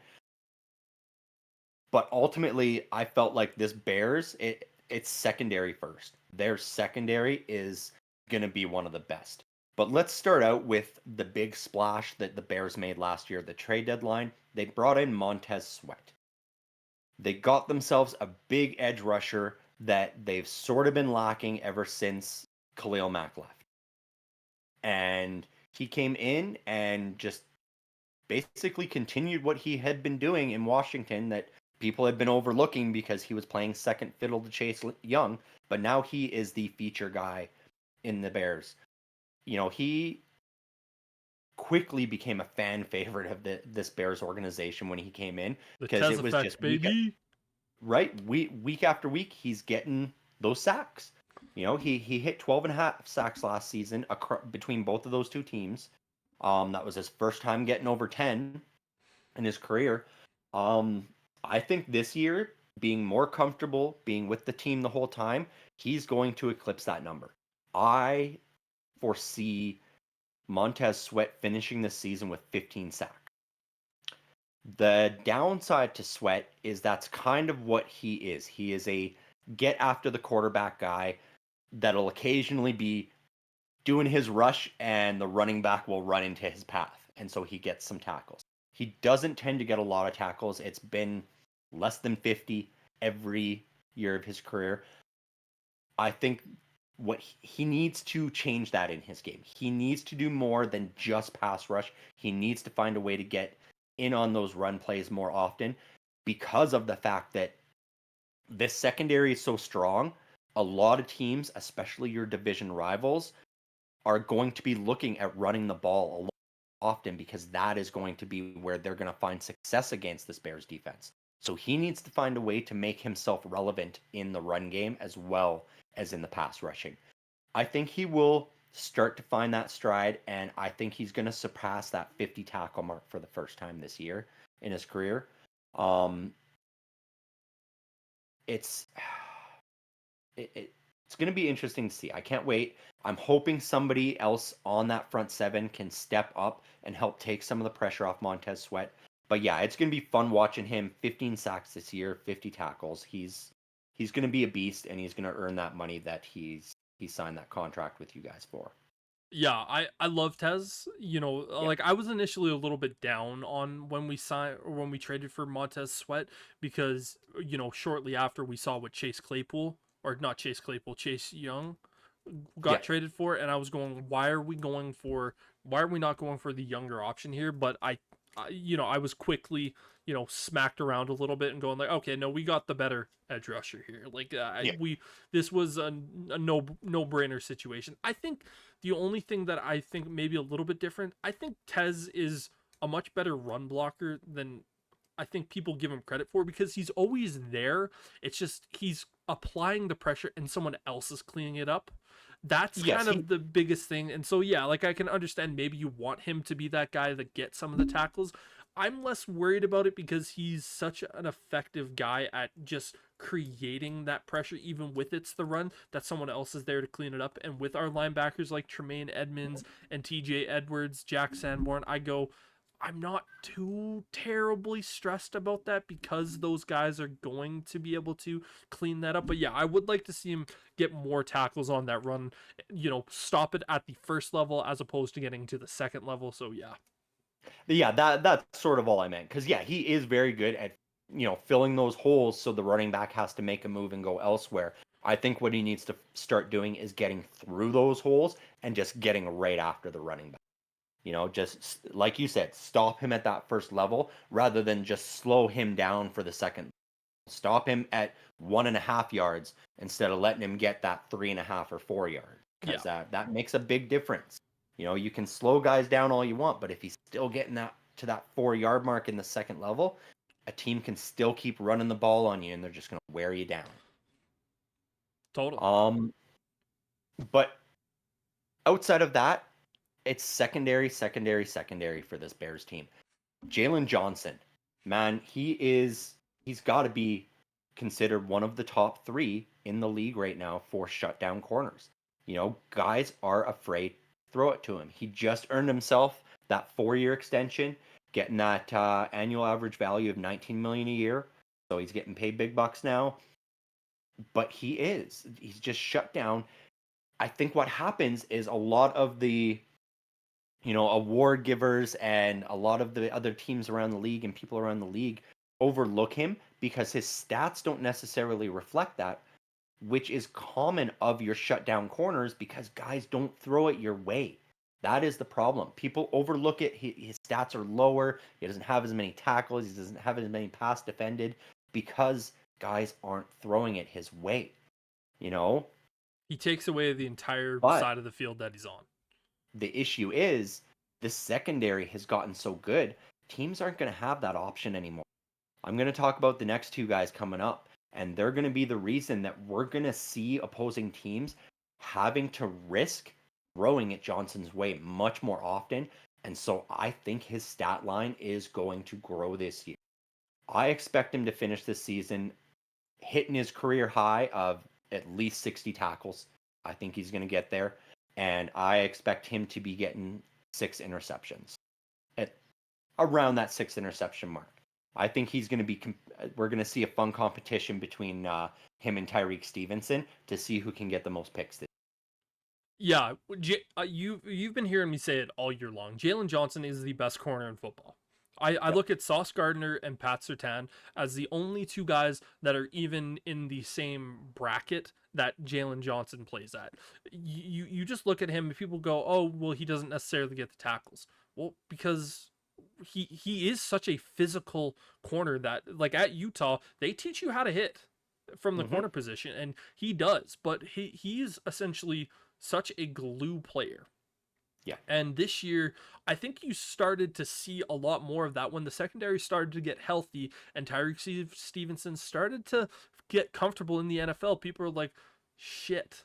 But ultimately, I felt like this Bears, it's secondary first. Their secondary is going to be one of the best. But let's start out with the big splash that the Bears made last year, the trade deadline. They brought in Montez Sweat. They got themselves a big edge rusher that they've sort of been lacking ever since Khalil Mack left. And he came in and just basically continued what he had been doing in Washington that people had been overlooking because he was playing second fiddle to Chase Young, but now he is the feature guy in the Bears. He quickly became a fan favorite of this Bears organization when he came in, because it was just baby. Week after week, he's getting those sacks. He hit 12 and a half sacks last season between both of those two teams. That was his first time getting over 10 in his career. I think this year, being more comfortable, being with the team the whole time, he's going to eclipse that number. I foresee Montez Sweat finishing the season with 15 sacks. The downside to Sweat is that's kind of what he is. He is a get after the quarterback guy that'll occasionally be doing his rush and the running back will run into his path. And so he gets some tackles. He doesn't tend to get a lot of tackles. It's been less than 50 every year of his career. I think what he needs to change that in his game. He needs to do more than just pass rush. He needs to find a way to get in on those run plays more often, because of the fact that this secondary is so strong. A lot of teams, especially your division rivals, are going to be looking at running the ball a lot often, because that is going to be where they're going to find success against this Bears defense. So he needs to find a way to make himself relevant in the run game as well as in the pass rushing. I think he will start to find that stride, and I think he's going to surpass that 50 tackle mark for the first time this year in his career. Um, it's it's going to be interesting to see. I can't wait. I'm hoping somebody else on that front seven can step up and help take some of the pressure off Montez Sweat. But yeah, it's going to be fun watching him. 15 sacks this year, 50 tackles. He's going to be a beast, and he's going to earn that money that he signed that contract with you guys for. Yeah, I love Tez. You know, Yeah. like I was initially a little bit down on when we signed or when we traded for Montez Sweat because you know shortly after we saw what Chase Claypool or not Chase Claypool, Chase Young got Yeah. traded for, and I was going, why are we not going for the younger option here? But you know, I was quickly, you know, smacked around a little bit and going like, okay, no, we got the better edge rusher here. Like, Yeah. this was a no brainer situation. I think the only thing that I think maybe a little bit different, I think Tez is a much better run blocker than I think people give him credit for because he's always there. It's just he's applying the pressure and someone else is cleaning it up. That's Yes, kind of the biggest thing. And so yeah, like I can understand maybe you want him to be that guy that gets some of the tackles. I'm less worried about it because he's such an effective guy at just creating that pressure, even with it's the run, that someone else is there to clean it up. And with our linebackers like Tremaine Edmonds and TJ Edwards, Jack Sanborn, I'm not too terribly stressed about that because those guys are going to be able to clean that up. But yeah, I would like to see him get more tackles on that run, you know, stop it at the first level as opposed to getting to the second level. So yeah. Yeah, that's sort of all I meant. Because yeah, he is very good at filling those holes, so the running back has to make a move and go elsewhere. I think what he needs to start doing is getting through those holes and just getting right after the running back. Just like you said, stop him at that first level rather than just slow him down for the second. Stop him at 1.5 yards instead of letting him get that 3.5 or 4 yards, because that makes a big difference. You can slow guys down all you want, but if he's still getting that to that 4 yard mark in the second level, a team can still keep running the ball on you, and they're just going to wear you down. Totally. But outside of that, it's secondary for this Bears team. Jalen Johnson, man, he's got to be considered one of the top 3 in the league right now for shutdown corners. Guys are afraid to throw it to him. He just earned himself that 4-year extension, getting that annual average value of $19 million a year. So he's getting paid big bucks now. But he's just shut down. I think what happens is a lot of the award givers and a lot of the other teams around the league and people around the league overlook him because his stats don't necessarily reflect that, which is common of your shutdown corners because guys don't throw it your way. That is the problem. People overlook it. His stats are lower. He doesn't have as many tackles. He doesn't have as many pass defended because guys aren't throwing it his way. He takes away the entire side of the field that he's on. The issue is the secondary has gotten so good, teams aren't going to have that option anymore. I'm going to talk about the next 2 guys coming up, and they're going to be the reason that we're going to see opposing teams having to risk throwing it Johnson's way much more often. And so I think his stat line is going to grow this year. I expect him to finish this season hitting his career high of at least 60 tackles. I think he's going to get there. And I expect him to be getting 6 interceptions at around that 6 interception mark. I think he's going to be. We're going to see a fun competition between him and Tyreek Stevenson to see who can get the most picks. Yeah, you've been hearing me say it all year long. Jalen Johnson is the best corner in football. I look at Sauce Gardner and Pat Surtain as the only 2 guys that are even in the same bracket that Jalen Johnson plays at. You just look at him and people go, oh, well, he doesn't necessarily get the tackles. Well, because he is such a physical corner that, like at Utah, they teach you how to hit from the corner position, and he does. But he's essentially such a glue player. And this year, I think you started to see a lot more of that when the secondary started to get healthy and Tyreek Stevenson started to get comfortable in the NFL. People are like, shit,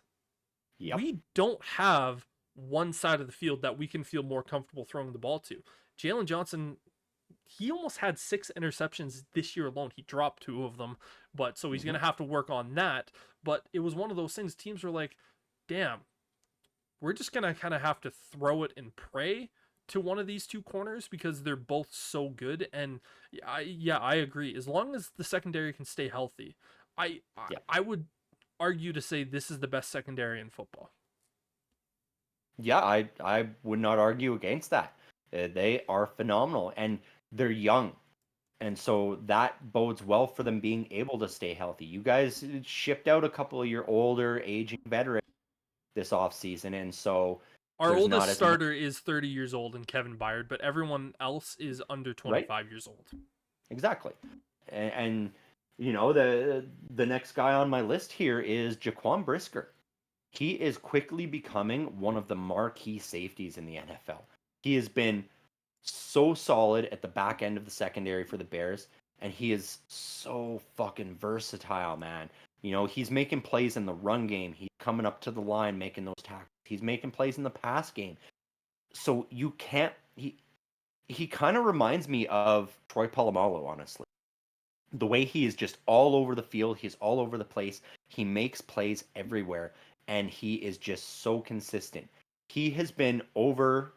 Yep. we don't have one side of the field that we can feel more comfortable throwing the ball to. Jalen Johnson, he almost had 6 interceptions this year alone. He dropped 2 of them, but so he's going to have to work on that. But it was one of those things, teams were like, damn, we're just going to kind of have to throw it and pray to one of these two corners because they're both so good. And I agree. As long as the secondary can stay healthy, I would argue to say this is the best secondary in football. Yeah, I would not argue against that. They are phenomenal, and they're young. And so that bodes well for them being able to stay healthy. You guys shipped out a couple of your older, aging veterans this offseason, and so our there's not oldest as starter is 30 years old and Kevin Byard, but everyone else is under 25 years old. Exactly. And you know, the next guy on my list here is Jaquan Brisker. He is quickly becoming one of the marquee safeties in the NFL. He has been so solid at the back end of the secondary for the Bears, and he is so fucking versatile, man. You know, he's making plays in the run game. He's coming up to the line, making those tackles. He's making plays in the pass game. So you can't. He kind of reminds me of Troy Polamalu, honestly. The way he is just all over the field, he's all over the place. He makes plays everywhere, and he is just so consistent. He has been over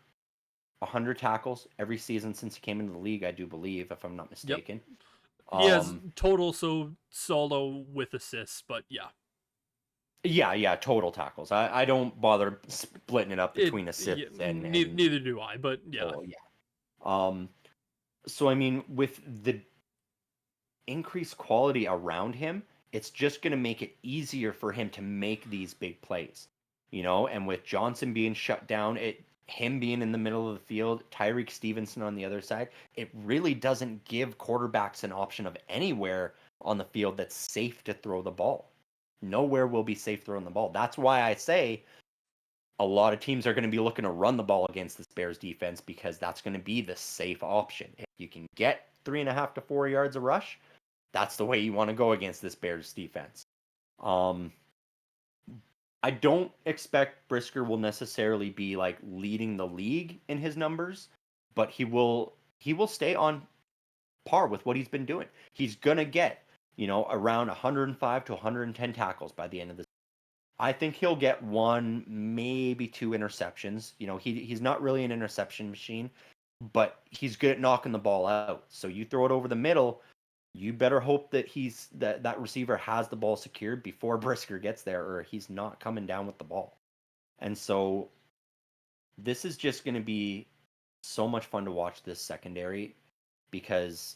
100 tackles every season since he came into the league, I do believe, if I'm not mistaken. He has total, so solo with assists, but yeah. Yeah, total tackles. I don't bother splitting it up between assists and neither do I, but yeah. Oh, yeah. So I mean, with the increased quality around him, it's just going to make it easier for him to make these big plays, you know. And with Johnson being shut down, him being in the middle of the field, Tyreek Stevenson on the other side, it really doesn't give quarterbacks an option of anywhere on the field that's safe to throw the ball. Nowhere will be safe throwing the ball. That's why I say a lot of teams are going to be looking to run the ball against this Bears defense, because that's going to be the safe option. If you can get 3.5 to 4 yards of rush, that's the way you want to go against this Bears defense. I don't expect Brisker will necessarily be like leading the league in his numbers, but he will stay on par with what he's been doing. He's gonna get, you know, around 105 to 110 tackles by the end of the season. I think he'll get 1, maybe 2 interceptions. You know, he's not really an interception machine, but he's good at knocking the ball out. So you throw it over the middle, you better hope that that receiver has the ball secured before Brisker gets there, or he's not coming down with the ball. And so this is just going to be so much fun to watch this secondary, because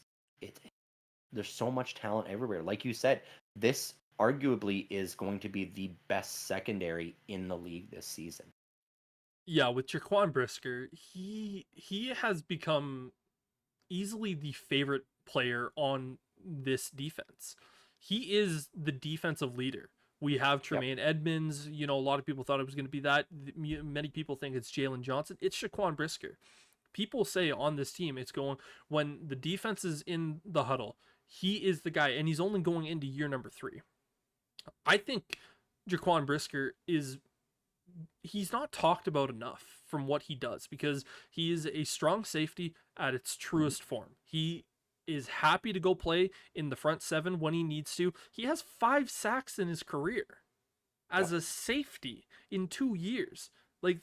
there's so much talent everywhere. Like you said, this arguably is going to be the best secondary in the league this season. Yeah, with Jaquan Brisker, he has become easily the favorite player on this defense. He is the defensive leader. We have Tremaine Edmonds. You know, a lot of people thought it was going to be that. Many people think it's Jalen Johnson. It's Jaquan Brisker. People say on this team, it's going, when the defense is in the huddle, he is the guy, and he's only going into year number 3. I think Jaquan Brisker he's not talked about enough from what he does, because he is a strong safety at its truest form. He is happy to go play in the front 7 when he needs to. He has 5 sacks in his career as a safety in 2 years. But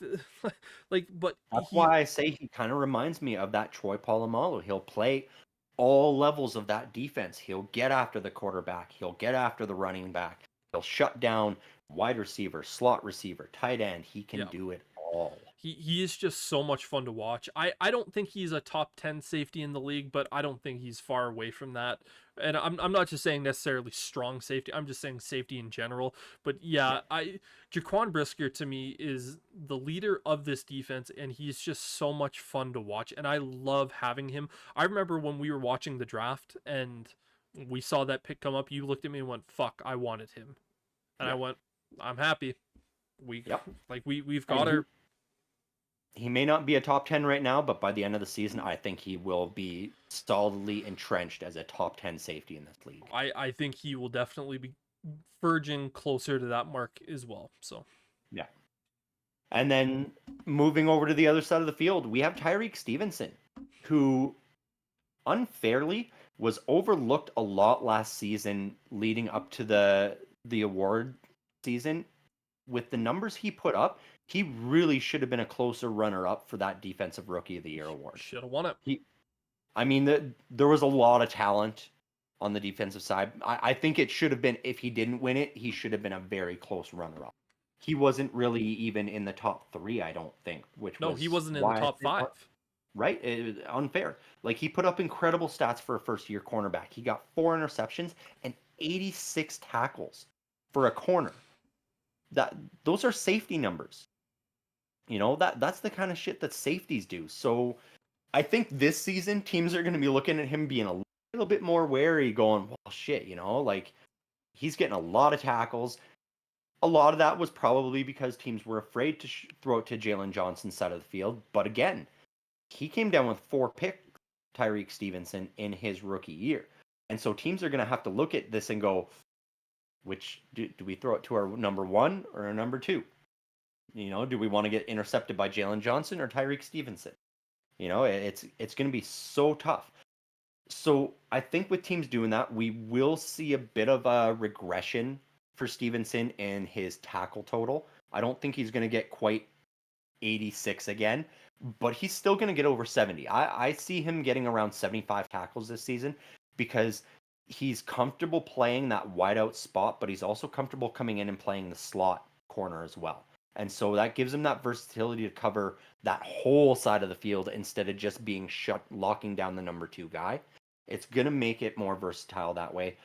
that's why I say he kind of reminds me of that Troy Polamalu. He'll play all levels of that defense. He'll get after the quarterback. He'll get after the running back. He'll shut down wide receiver, slot receiver, tight end. He can do it all. He is just so much fun to watch. I don't think he's a top 10 safety in the league, but I don't think he's far away from that. And I'm not just saying necessarily strong safety. I'm just saying safety in general. But Jaquan Brisker to me is the leader of this defense, and he's just so much fun to watch. And I love having him. I remember when we were watching the draft and we saw that pick come up, you looked at me and went, "Fuck, I wanted him." And I went, "I'm happy. We've got her." he may not be a top 10 right now, but by the end of the season, I think he will be solidly entrenched as a top 10 safety in this league. I think he will definitely be verging closer to that mark as well. So yeah. And then moving over to the other side of the field, we have Tyreek Stevenson, who unfairly was overlooked a lot last season leading up to the award season. With the numbers he put up, he really should have been a closer runner-up for that Defensive Rookie of the Year award. should have won it. There was a lot of talent on the defensive side. I think it should have been, if he didn't win it, he should have been a very close runner-up. He wasn't really even in the top 3, I don't think. He wasn't in the top 5. Right? Unfair. Like, he put up incredible stats for a first-year cornerback. He got 4 interceptions and 86 tackles for a corner. Those are safety numbers. That's the kind of shit that safeties do. So I think this season teams are going to be looking at him being a little bit more wary, going, well, shit, like, he's getting a lot of tackles. A lot of that was probably because teams were afraid to throw it to Jalen Johnson's side of the field. But again, he came down with 4 picks, Tyreek Stevenson, in his rookie year. And so teams are going to have to look at this and go, which do we throw it to our number 1 or our number 2? Do we want to get intercepted by Jalen Johnson or Tyreek Stevenson? It's going to be so tough. So I think with teams doing that, we will see a bit of a regression for Stevenson in his tackle total. I don't think he's going to get quite 86 again, but he's still going to get over 70. I see him getting around 75 tackles this season because he's comfortable playing that wideout spot, but he's also comfortable coming in and playing the slot corner as well. And so that gives him that versatility to cover that whole side of the field instead of just being locking down the number 2 guy. It's going to make it more versatile that way.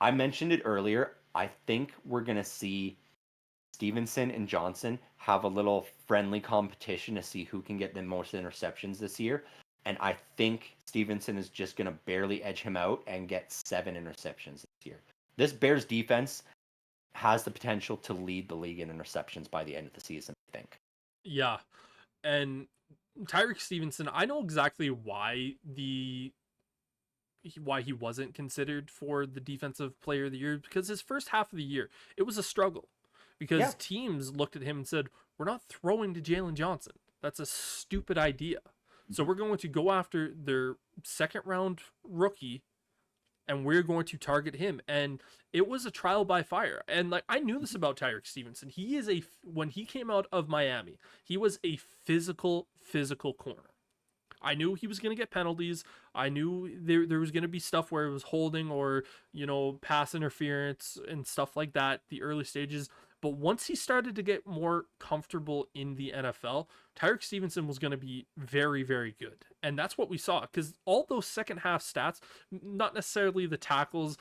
I mentioned it earlier. I think we're going to see Stevenson and Johnson have a little friendly competition to see who can get the most interceptions this year. And I think Stevenson is just going to barely edge him out and get 7 interceptions this year. This Bears defense has the potential to lead the league in interceptions by the end of the season, I think. Yeah. And Tyreek Stevenson, I know exactly why he wasn't considered for the Defensive Player of the Year, because his first half of the year, it was a struggle because teams looked at him and said, we're not throwing to Jalen Johnson. That's a stupid idea. So we're going to go after their second round rookie and we're going to target him. And it was a trial by fire. And like, I knew this about Tyreek Stevenson. When he came out of Miami, he was a physical corner. I knew he was going to get penalties. I knew there was going to be stuff where it was holding or, pass interference and stuff like that, the early stages. But once he started to get more comfortable in the NFL, Tyreek Stevenson was going to be very, very good. And that's what we saw, because all those second half stats, not necessarily the tackles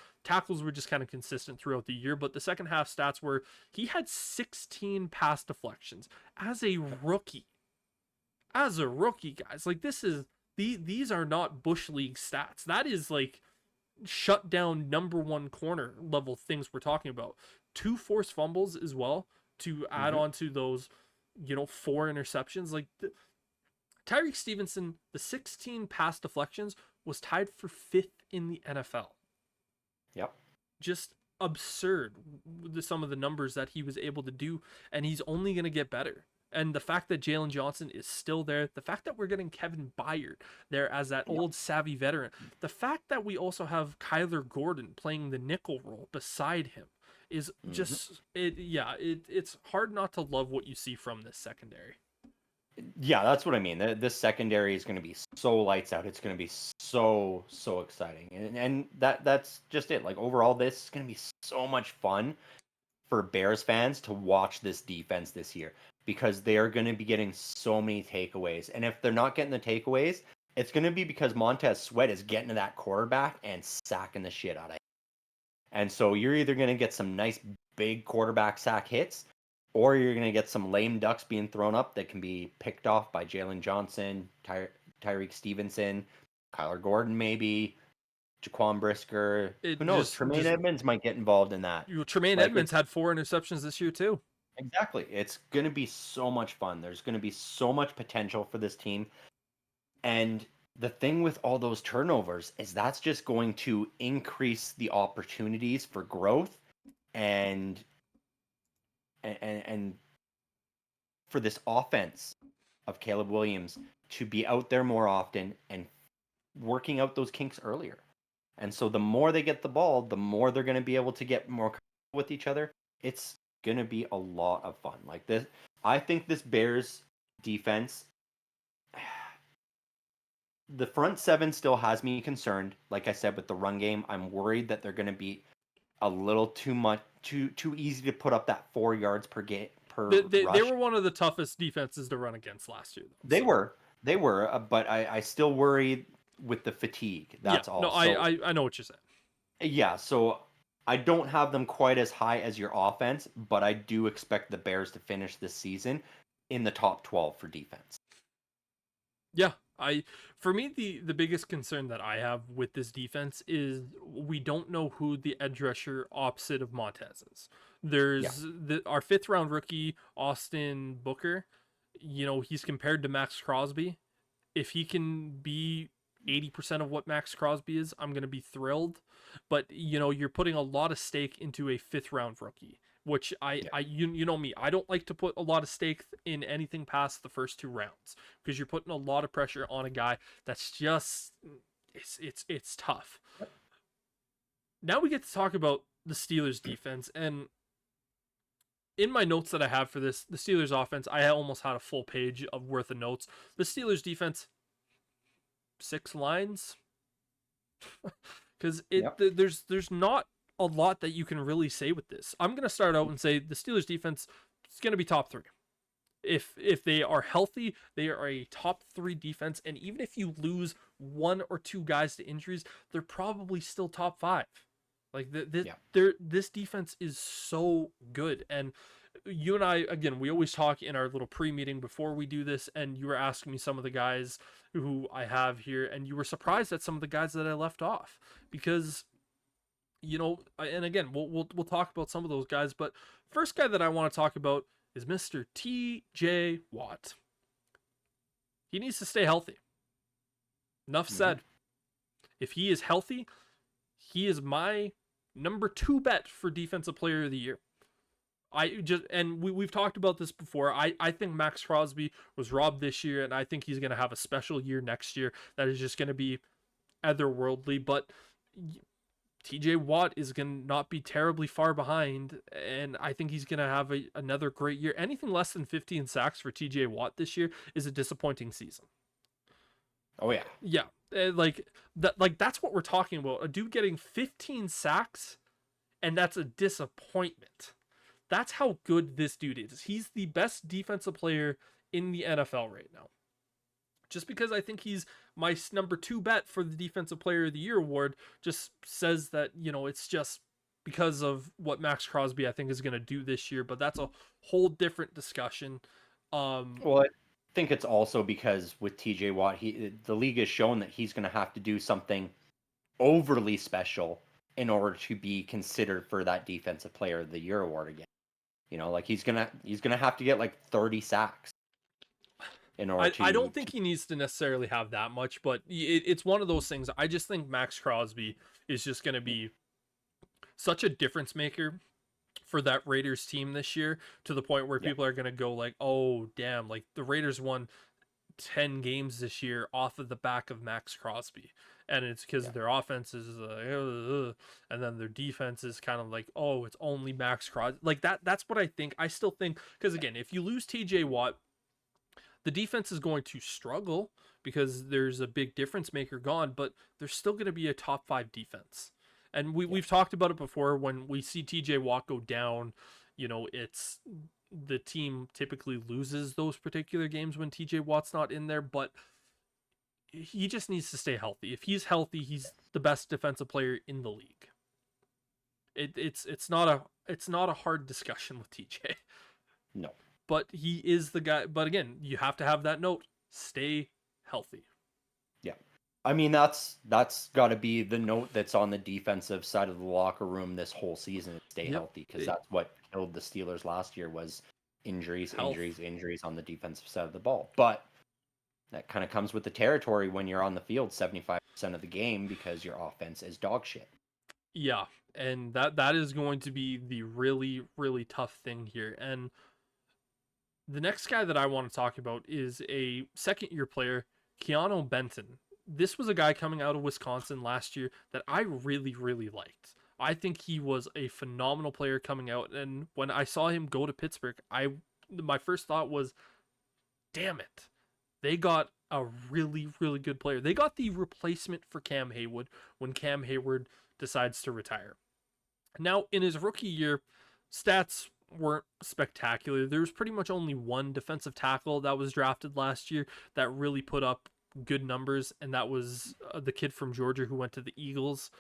were just kind of consistent throughout the year, but the second half stats were he had 16 pass deflections as a rookie. As a rookie, guys, like these are not Bush League stats. That is like shut down number 1 corner level things we're talking about. 2 forced fumbles as well to add on to those, 4 interceptions. Like Tyreek Stevenson, the 16 pass deflections was tied for 5th in the NFL. Yep. Just absurd, some of the numbers that he was able to do, and he's only going to get better. And the fact that Jalen Johnson is still there, the fact that we're getting Kevin Byard there as that old savvy veteran, the fact that we also have Kyler Gordon playing the nickel role beside him is just it's hard not to love what you see from this secondary. Yeah, that's what I mean. This secondary is going to be so lights out. It's going to be so exciting, and that's just it. Like, overall, this is going to be so much fun for Bears fans to watch this defense this year, because they're going to be getting so many takeaways. And if they're not getting the takeaways, it's going to be because Montez Sweat is getting to that quarterback and sacking the shit out of him. And so you're either going to get some nice big quarterback sack hits, or you're going to get some lame ducks being thrown up that can be picked off by Jalen Johnson, Tyreek Stevenson, Kyler Gordon maybe, Jaquan Brisker. Who knows? Tremaine Edmonds might get involved in that. Tremaine Edmonds had 4 interceptions this year too. Exactly. It's going to be so much fun. There's going to be so much potential for this team. And the thing with all those turnovers is that's just going to increase the opportunities for growth and and for this offense of Caleb Williams to be out there more often and working out those kinks earlier. And so the more they get the ball, the more they're going to be able to get more comfortable with each other. It's going to be a lot of fun. Like this, I think this Bears defense, the front seven still has me concerned. Like I said, with the run game, I'm worried that they're going to be a little too much, too easy to put up that 4 yards per game per They rush. were one of the toughest defenses to run against last year, though. They were, but I still worry with the fatigue. That's all. No, I know what you're saying. Yeah, so I don't have them quite as high as your offense, but I do expect the Bears to finish this season in the top 12 for defense. Yeah, for me the biggest concern that I have with this defense is we don't know who the edge rusher opposite of Montez is. There's our 5th round rookie Austin Booker. You know, he's compared to Max Crosby. If he can be 80% of what Max Crosby is, I'm going to be thrilled. But, you know, you're putting a lot of stake into a 5th round rookie, which you know me, I don't like to put a lot of stake in anything past the first 2 rounds because you're putting a lot of pressure on a guy that's just it's tough. Now we get to talk about the Steelers defense, and in my notes that I have for this, the Steelers offense, I almost had a full page of worth of notes. The Steelers defense, 6 lines, because there's not a lot that you can really say with this. I'm gonna start out and say the Steelers defense is gonna be top 3. If they are healthy, they are a top 3 defense, and even if you lose 1 or 2 guys to injuries, they're probably still top 5. Like this defense is so good. And you and I, again, we always talk in our little pre-meeting before we do this, and you were asking me some of the guys who I have here, and you were surprised at some of the guys that I left off because, you know, and again, we'll talk about some of those guys, but first guy that I want to talk about is Mr. TJ Watt. He needs to stay healthy. Enough said. If he is healthy, he is my number 2 bet for Defensive Player of the Year. We've talked about this before. I think Max Crosby was robbed this year, and I think he's going to have a special year next year that is just going to be otherworldly. But TJ Watt is going to not be terribly far behind, and I think he's going to have another great year. Anything less than 15 sacks for TJ Watt this year is a disappointing season. Oh yeah. Yeah. That's what we're talking about. A dude getting 15 sacks, and that's a disappointment. That's how good this dude is. He's the best defensive player in the NFL right now. Just because I think he's my number 2 bet for the Defensive Player of the Year award just says that, you know, it's just because of what Max Crosby I think is going to do this year, but that's a whole different discussion. Well, I think it's also because with TJ Watt, the league has shown that he's going to have to do something overly special in order to be considered for that Defensive Player of the Year award again. You know, like he's gonna have to get like 30 sacks in order to. I don't think he needs to necessarily have that much, but it's one of those things. I just think Max Crosby is just going to be such a difference maker for that Raiders team this year, to the point where people are going to go like, oh damn, like the Raiders won 10 games this year off of the back of Max Crosby, and it's because their offense is and then their defense is kind of like, oh, it's only Max Crosby. Like that's what I think. I still think, because again, if you lose TJ Watt, the defense is going to struggle because there's a big difference maker gone, but there's still going to be a top 5 defense. And we've talked about it before. When we see TJ Watt go down, you know, it's the team typically loses those particular games when TJ Watt's not in there, but he just needs to stay healthy. If he's healthy, he's the best defensive player in the league. It's not a hard discussion with TJ. No. But he is the guy. But again, you have to have that note: stay healthy. Yeah, I mean that's got to be the note that's on the defensive side of the locker room this whole season: stay healthy, because that's what killed the Steelers last year was injuries Health. on the defensive side of the ball. But that kind of comes with the territory when you're on the field 75% of the game because your offense is dog shit. Yeah, and that is going to be the really, really tough thing here. And the next guy that I want to talk about is a second-year player, Keanu Benton. This was a guy coming out of Wisconsin last year that I really, really liked. I think he was a phenomenal player coming out, and when I saw him go to Pittsburgh, my first thought was, damn it, they got a really, really good player. They got the replacement for Cam Hayward when Cam Hayward decides to retire. Now, in his rookie year, stats weren't spectacular. There was pretty much only one defensive tackle that was drafted last year that really put up good numbers, and that was the kid from Georgia who went to the Eagles.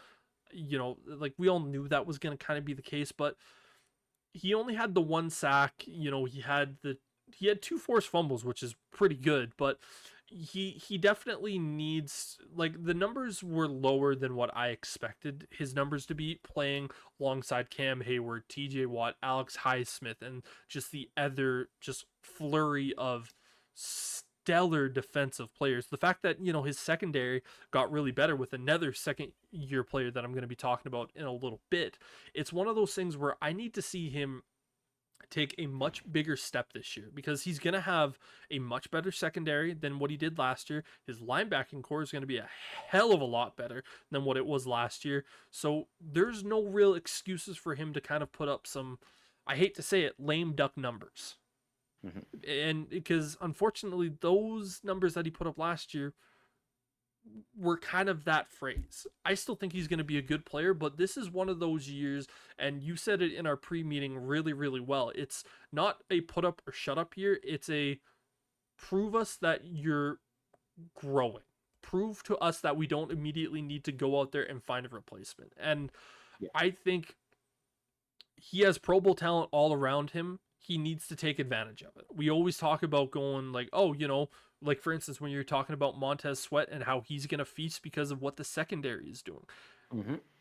You know, like we all knew that was going to kind of be the case, but he only had the one sack. You know, he had 2 forced fumbles, which is pretty good, but he definitely needs, like, the numbers were lower than what I expected his numbers to be playing alongside Cam Hayward, TJ Watt, Alex Highsmith, and just the other just flurry of stellar defensive players. The fact that, you know, his secondary got really better with another second year player that I'm going to be talking about in a little bit. It's one of those things where I need to see him take a much bigger step this year because he's going to have a much better secondary than what he did last year. His linebacking core is going to be a hell of a lot better than what it was last year. So there's no real excuses for him to kind of put up some, I hate to say it, lame duck numbers. And because unfortunately those numbers that he put up last year were kind of that phrase. I still think he's going to be a good player, but this is one of those years, and you said it in our pre-meeting really, really well. It's not a put up or shut up year. It's a prove us that you're growing. Prove to us that we don't immediately need to go out there and find a replacement. And I think he has Pro Bowl talent all around him. He needs to take advantage of it. We always talk about going like, oh, you know, like for instance, when you're talking about Montez Sweat and how he's going to feast because of what the secondary is doing.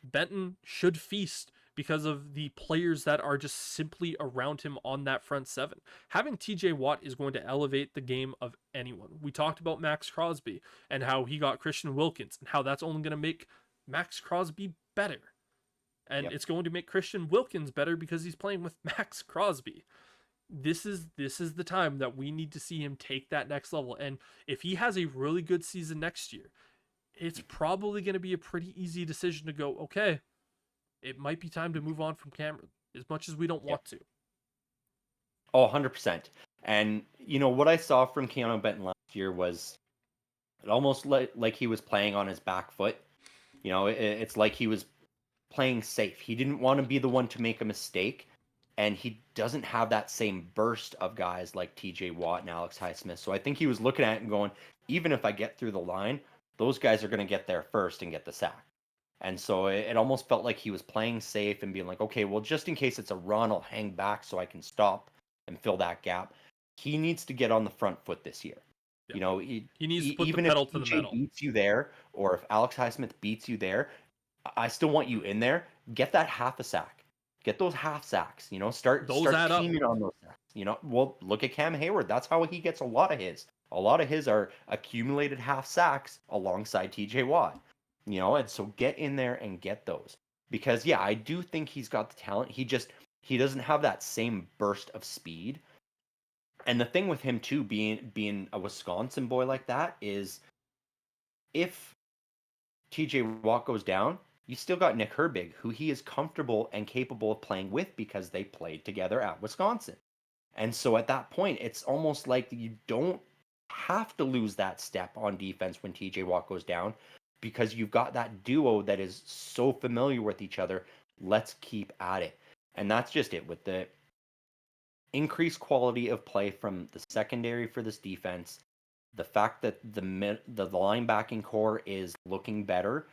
Benton should feast because of the players that are just simply around him on that front seven. Having TJ Watt is going to elevate the game of anyone. We talked about Max Crosby and how he got Christian Wilkins and how that's only going to make Max Crosby better. And it's going to make Christian Wilkins better because he's playing with Max Crosby. This is the time that we need to see him take that next level. And if he has a really good season next year, it's probably going to be a pretty easy decision to go, okay, it might be time to move on from Cameron, as much as we don't want to. Oh, 100%. And, you know, what I saw from Keanu Benton last year was it almost like he was playing on his back foot. You know, it's like he was playing safe. He didn't want to be the one to make a mistake. And he doesn't have that same burst of guys like TJ Watt and Alex Highsmith. So I think he was looking at it and going, even if I get through the line, those guys are going to get there first and get the sack. And so it almost felt like he was playing safe and being like, okay, well, just in case it's a run, I'll hang back so I can stop and fill that gap. He needs to get on the front foot this year. You know, he needs to put even the pedal if to the TJ metal. beats you there, or if Alex Highsmith beats you there, I still want you in there. Get that half a sack. Get those half sacks, you know, start teaming on those sacks. You know, well, look at Cam Hayward. That's how he gets a lot of his. A lot of his are accumulated half sacks alongside TJ Watt. You know, and so get in there and get those. Because yeah, I do think he's got the talent. He doesn't have that same burst of speed. And the thing with him too, being a Wisconsin boy like that, is if TJ Watt goes down, you still got Nick Herbig, who he is comfortable and capable of playing with because they played together at Wisconsin. And so at that point, it's almost like you don't have to lose that step on defense when TJ Watt goes down because you've got that duo that is so familiar with each other. Let's keep at it. And that's just it with the increased quality of play from the secondary for this defense. The fact that the linebacking core is looking better,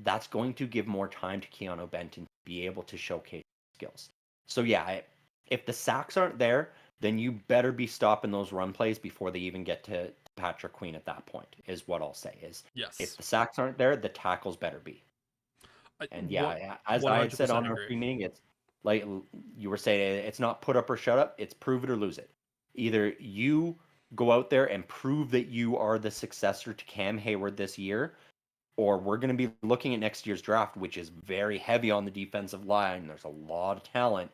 that's going to give more time to Keanu Benton to be able to showcase skills. So yeah, if the sacks aren't there, then you better be stopping those run plays before they even get to Patrick Queen at that point, is what I'll say. If the sacks aren't there, the tackles better be. And yeah, as I had said on our pre-meeting, like you were saying, it's not put up or shut up. It's prove it or lose it. Either you go out there and prove that you are the successor to Cam Hayward this year, or we're going to be looking at next year's draft, which is very heavy on the defensive line. There's a lot of talent.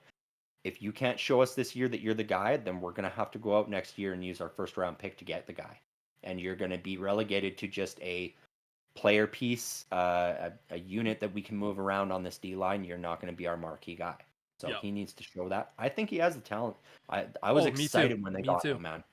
If you can't show us this year that you're the guy, then we're going to have to go out next year and use our first round pick to get the guy. And you're going to be relegated to just a player piece, a unit that we can move around on this D line. You're not going to be our marquee guy. So he needs to show that. I think he has the talent. I was excited when they got him, man.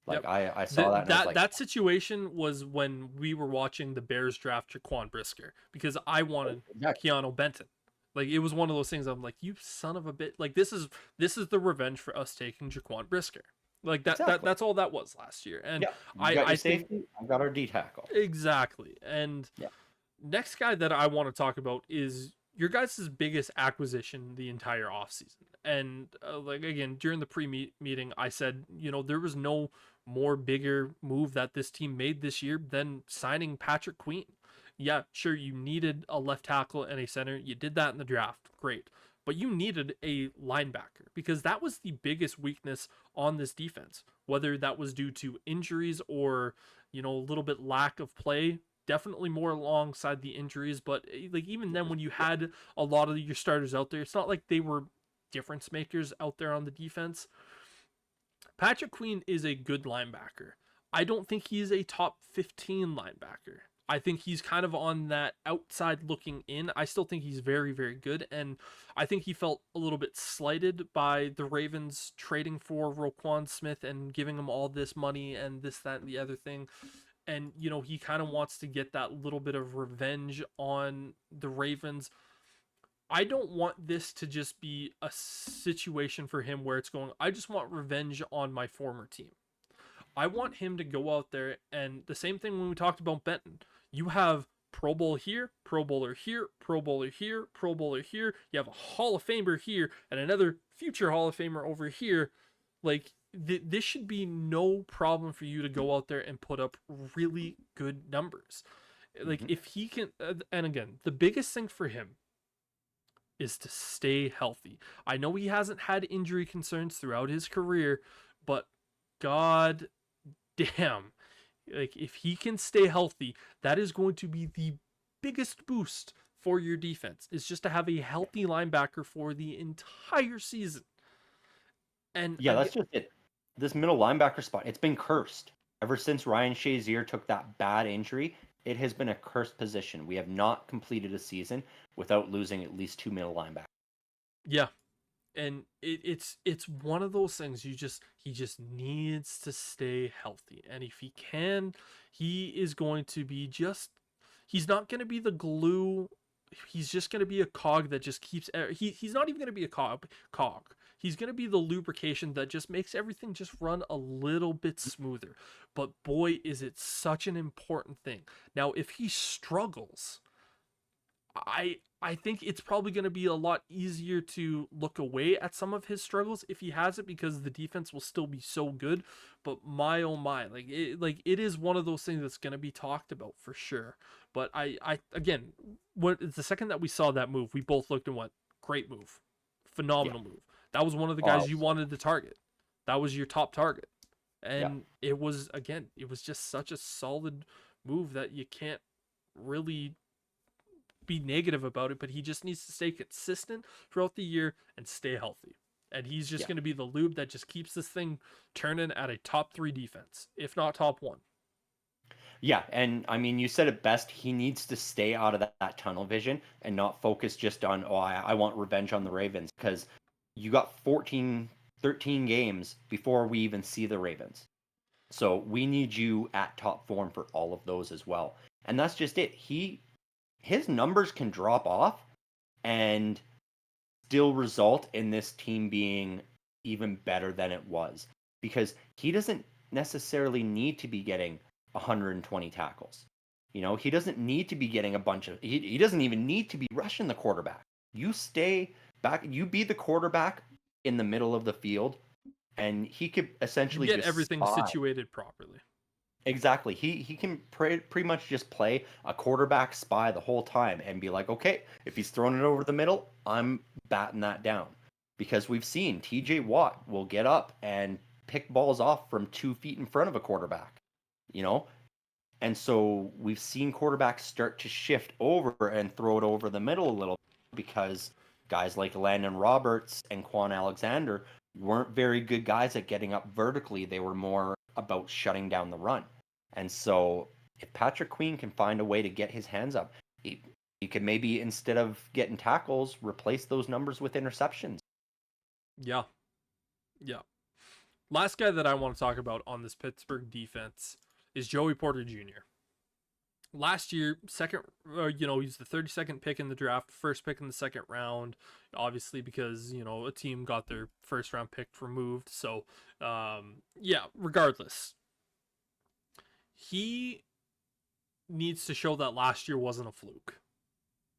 Like I saw that. And I was like, that situation was when we were watching the Bears draft Jaquan Brisker, because I wanted Keanu Benton. Like, it was one of those things. I'm like, you son of a bit. Like, this is the revenge for us taking Jaquan Brisker. Like that's all that was last year. And I think I've got our D tackle. Exactly. And next guy that I want to talk about is your guys' biggest acquisition the entire offseason. And like, again, during the pre-meeting, I said, there was no more bigger move that this team made this year than signing Patrick Queen. Yeah, sure, you needed a left tackle and a center. You did that in the draft. Great. But you needed a linebacker, because that was the biggest weakness on this defense, whether that was due to injuries or, a little bit lack of play. Definitely more alongside the injuries, but like, even then, when you had a lot of your starters out there, it's not like they were difference makers out there on the defense. Patrick Queen is a good linebacker. I don't think he's a top 15 linebacker. I think he's kind of on that outside looking in. I still think he's very, very good. And I think he felt a little bit slighted by the Ravens trading for Roquan Smith and giving him all this money and this, that, and the other thing. And, he kind of wants to get that little bit of revenge on the Ravens. I don't want this to just be a situation for him where it's going, I just want revenge on my former team. I want him to go out there, and the same thing when we talked about Benton. You have Pro Bowl here, Pro Bowler here, Pro Bowler here, Pro Bowler here. You have a Hall of Famer here, and another future Hall of Famer over here. Like, this should be no problem for you to go out there and put up really good numbers. Like, if he can, and again, the biggest thing for him is to stay healthy. I know he hasn't had injury concerns throughout his career, but God damn, like, if he can stay healthy, that is going to be the biggest boost for your defense, is just to have a healthy linebacker for the entire season. And that's just it. This middle linebacker spot, it's been cursed ever since Ryan Shazier took that bad injury. It has been a cursed position. We have not completed a season without losing at least 2 middle linebackers. Yeah. And it's one of those things, he just needs to stay healthy. And if he can, he is going to be he's not going to be the glue. He's just going to be a cog that just keeps, he's not even going to be a cog. He's going to be the lubrication that just makes everything just run a little bit smoother. But boy, is it such an important thing. Now, if he struggles, I think it's probably going to be a lot easier to look away at some of his struggles if he has it, because the defense will still be so good. But my oh my, it is one of those things that's going to be talked about for sure. But I again, the second that we saw that move, we both looked and went, great move, phenomenal move. That was one of the guys you wanted to target. That was your top target, and it was just such a solid move that you can't really be negative about it. But he just needs to stay consistent throughout the year and stay healthy, and he's just going to be the lube that just keeps this thing turning at a top 3 defense, if not top 1. And I mean, you said it best. He needs to stay out of that tunnel vision and not focus just on, I want revenge on the Ravens, because you got 13 games before we even see the Ravens. So we need you at top form for all of those as well. And that's just it. His numbers can drop off and still result in this team being even better than it was, because he doesn't necessarily need to be getting 120 tackles. He doesn't need to be getting a bunch of, he doesn't even need to be rushing the quarterback. You stay back, you be the quarterback in the middle of the field, and he could essentially get everything situated properly. Exactly. He can pretty much just play a quarterback spy the whole time and be like, okay, if he's throwing it over the middle, I'm batten that down. Because we've seen TJ Watt will get up and pick balls off from 2 feet in front of a quarterback, you know? And so we've seen quarterbacks start to shift over and throw it over the middle a little because guys like Landon Roberts and Quan Alexander weren't very good guys at getting up vertically. They were more about shutting down the run. And so if Patrick Queen can find a way to get his hands up, he could maybe, instead of getting tackles, replace those numbers with interceptions. Yeah. Yeah. Last guy that I want to talk about on this Pittsburgh defense is Joey Porter Jr. Last year, he's the 32nd pick in the draft, first pick in the second round, obviously because, a team got their first round pick removed. So, regardless, he needs to show that last year wasn't a fluke.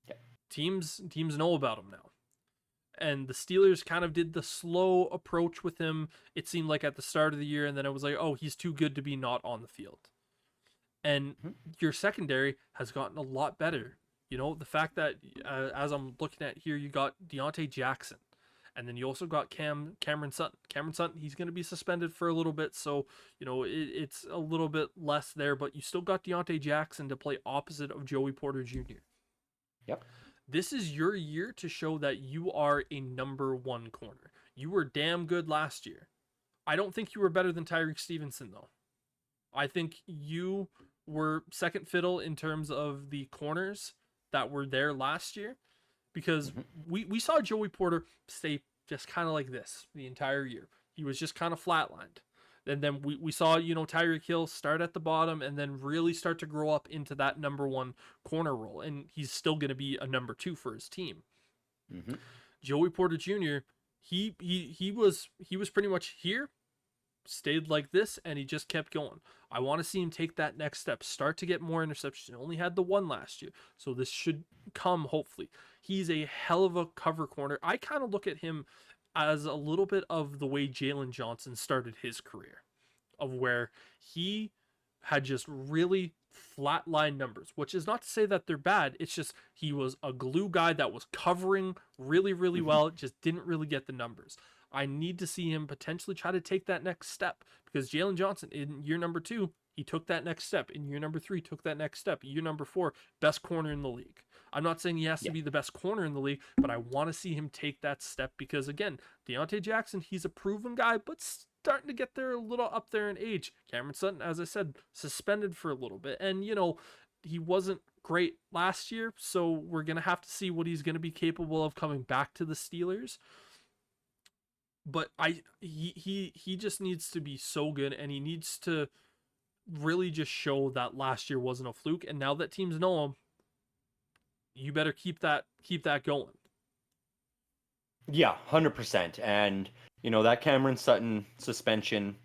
Yeah. Teams know about him now. And the Steelers kind of did the slow approach with him, it seemed like at the start of the year, and then it was like, oh, he's too good to be not on the field. And your secondary has gotten a lot better. The fact that, as I'm looking at here, you got Deontay Jackson, and then you also got Cameron Sutton. Cameron Sutton, he's going to be suspended for a little bit, so, it's a little bit less there, but you still got Deontay Jackson to play opposite of Joey Porter Jr. Yep. This is your year to show that you are a number one corner. You were damn good last year. I don't think you were better than Tyreek Stevenson, though. I think you were second fiddle in terms of the corners that were there last year, because we saw Joey Porter stay just kind of like this the entire year. He was just kind of flatlined. And then we saw, Tyreek Hill start at the bottom and then really start to grow up into that number one corner role. And he's still going to be a number two for his team. Joey Porter Jr., he was pretty much here, stayed like this, and he just kept going. I want to see him take that next step, start to get more interceptions. He only had the one last year, so this should come, hopefully. He's a hell of a cover corner. I kind of look at him as a little bit of the way Jalen Johnson started his career, of where he had just really flatline numbers, which is not to say that they're bad. It's just he was a glue guy that was covering really, really well. It just didn't really get the numbers. I need to see him potentially try to take that next step, because Jalen Johnson in year number 2, he took that next step. In year number 3, took that next step. Year number 4, best corner in the league. I'm not saying he has to be the best corner in the league, but I want to see him take that step because, again, Deontay Jackson, he's a proven guy, but starting to get there a little up there in age. Cameron Sutton, as I said, suspended for a little bit. And, he wasn't great last year, so we're going to have to see what he's going to be capable of coming back to the Steelers. But he just needs to be so good, and he needs to really just show that last year wasn't a fluke. And now that teams know him, you better keep that going. Yeah, 100%. And, that Cameron Sutton suspension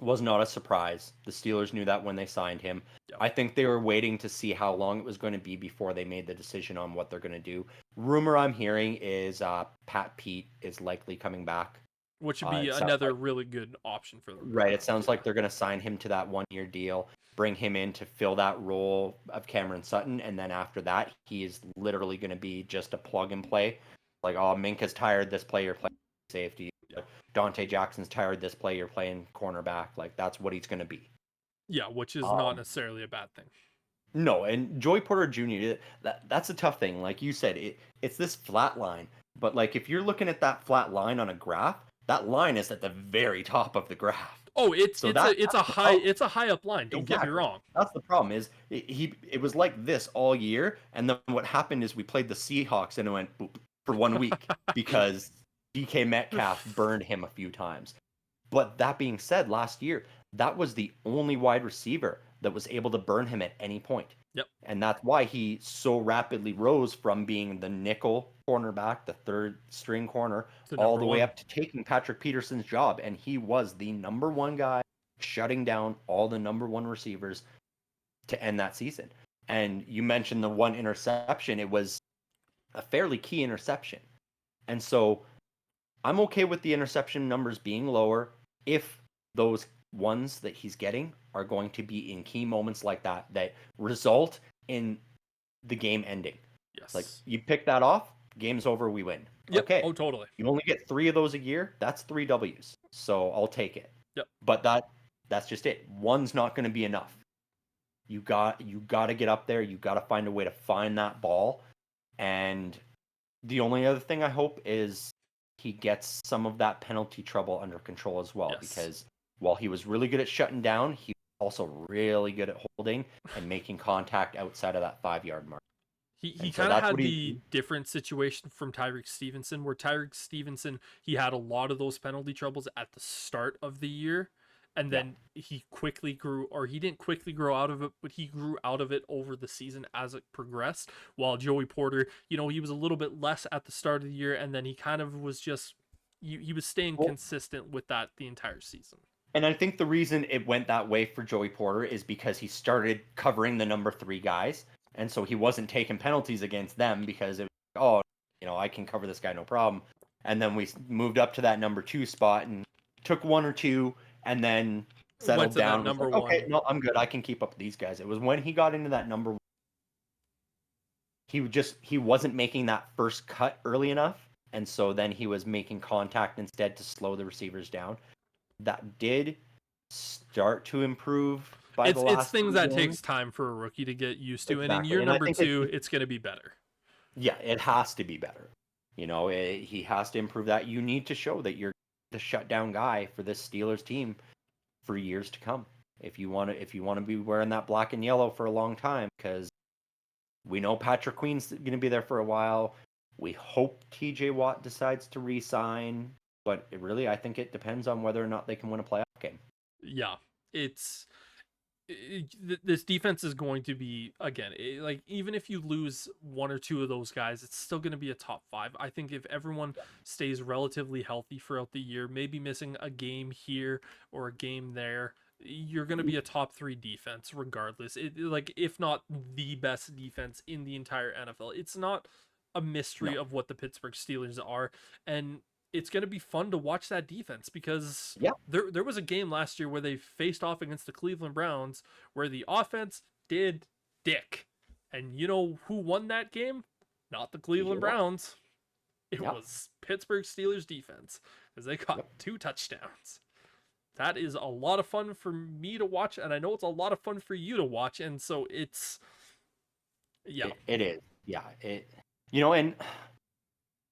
was not a surprise. The Steelers knew that when they signed him. Yep. I think they were waiting to see how long it was going to be before they made the decision on what they're going to do. Rumor I'm hearing is Pat Pete is likely coming back. Which would be another really good option for them. Right. It sounds like they're going to sign him to that 1-year deal, bring him in to fill that role of Cameron Sutton. And then after that, he is literally going to be just a plug and play. Like, oh, Minka's tired, this play, you're playing safety. Yeah. Dante Jackson's tired, this play, you're playing cornerback. Like, that's what he's going to be. Yeah, which is not necessarily a bad thing. No, and Joey Porter Jr., that's a tough thing. Like you said, it's this flat line. But, like, if you're looking at that flat line on a graph, that line is at the very top of the graph. Oh, it's a high up line. Don't get me wrong. That's the problem. Is it was like this all year, and then what happened is we played the Seahawks and it went boop for 1 week because DK Metcalf burned him a few times. But that being said, last year that was the only wide receiver that was able to burn him at any point. Yep. And that's why he so rapidly rose from being the nickel cornerback, the third string corner, all the way up to taking Patrick Peterson's job. And he was the number one guy, shutting down all the number one receivers to end that season. And you mentioned the one interception. It was a fairly key interception. And so I'm okay with the interception numbers being lower if those ones that he's getting are going to be in key moments like that result in the game ending. Yes. Like, you pick that off, game's over, we win. Yep. Okay, Oh, totally. you only get 3 of those a year. That's 3 W's. So I'll take it. Yep. But that's just it. One's not going to be enough. You got to get up there. You got to find a way to find that ball. And the only other thing I hope is he gets some of that penalty trouble under control as well. Yes. Because while he was really good at shutting down, he was also really good at holding and making contact outside of that 5-yard mark. He kind of had the different situation from Tyreek Stevenson, where Tyreek Stevenson, he had a lot of those penalty troubles at the start of the year, and then he quickly grew, or he didn't quickly grow out of it, but he grew out of it over the season as it progressed. While Joey Porter, he was a little bit less at the start of the year, and then he kind of was just, he was staying consistent with that the entire season. And I think the reason it went that way for Joey Porter is because he started covering the number 3 guys. And so he wasn't taking penalties against them because it was, I can cover this guy, no problem. And then we moved up to that number 2 spot and took 1 or 2 and then settled down. Number like, 1. Okay, no, I'm good. I can keep up with these guys. It was when he got into that number 1. He wasn't making that first cut early enough. And so then he was making contact instead to slow the receivers down. That did start to improve. It's things that takes time for a rookie to get used to, exactly. And in year number 2, it's going to be better. Yeah, it has to be better. He has to improve that. You need to show that you're the shutdown guy for this Steelers team for years to come. If you want to be wearing that black and yellow for a long time, because we know Patrick Queen's going to be there for a while. We hope TJ Watt decides to re-sign, but I think it depends on whether or not they can win a playoff game. Yeah, this defense is going to be, again, like, even if you lose 1 or 2 of those guys, it's still going to be a top 5. I think if everyone stays relatively healthy throughout the year, maybe missing a game here or a game there, you're going to be a top 3 defense regardless. If not the best defense in the entire NFL. It's not a mystery of what the Pittsburgh Steelers are, and it's going to be fun to watch that defense, because there was a game last year where they faced off against the Cleveland Browns where the offense did dick. And you know who won that game? Not the Cleveland Browns. It was Pittsburgh Steelers defense, because they got 2 touchdowns. That is a lot of fun for me to watch, and I know it's a lot of fun for you to watch, and so it's... Yeah. It is. Yeah. And...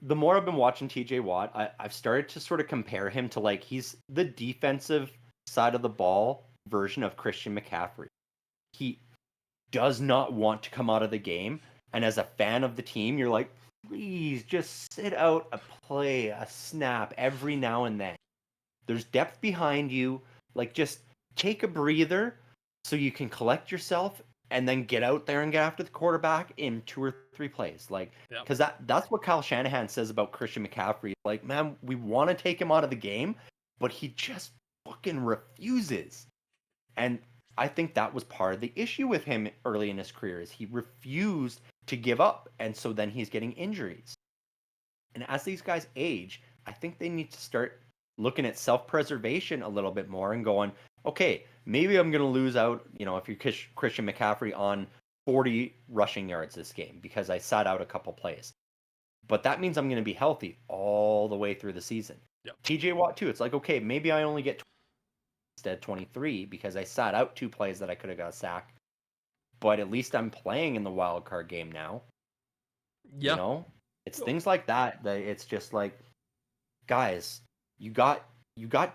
the more I've been watching TJ Watt, I've started to sort of compare him to, like, he's the defensive side of the ball version of Christian McCaffrey. He does not want to come out of the game. And as a fan of the team, you're like, please just sit out a play, a snap every now and then. There's depth behind you. Like, just take a breather so you can collect yourself and then get out there and get after the quarterback in 2 or 3 plays. Like, because that's what Kyle Shanahan says about Christian McCaffrey. Like, man, we want to take him out of the game, but he just fucking refuses. And I think that was part of the issue with him early in his career, is he refused to give up. And so then he's getting injuries. And as these guys age, I think they need to start looking at self-preservation a little bit more and going, okay, maybe I'm going to lose out, if you're Christian McCaffrey, on 40 rushing yards this game because I sat out a couple plays. But that means I'm going to be healthy all the way through the season. Yep. TJ Watt too. It's like, okay, maybe I only get 20 instead of 23 because I sat out 2 plays that I could have got a sack. But at least I'm playing in the wild card game now. Yeah. It's things like that it's just like, guys, you got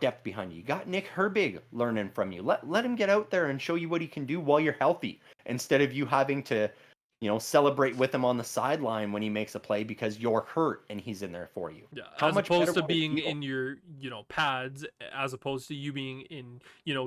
depth behind you. You got Nick Herbig learning from you. Let him get out there and show you what he can do while you're healthy, instead of you having to, celebrate with him on the sideline when he makes a play because you're hurt and he's in there for you. Yeah, as opposed to being in your, pads, as opposed to you being in,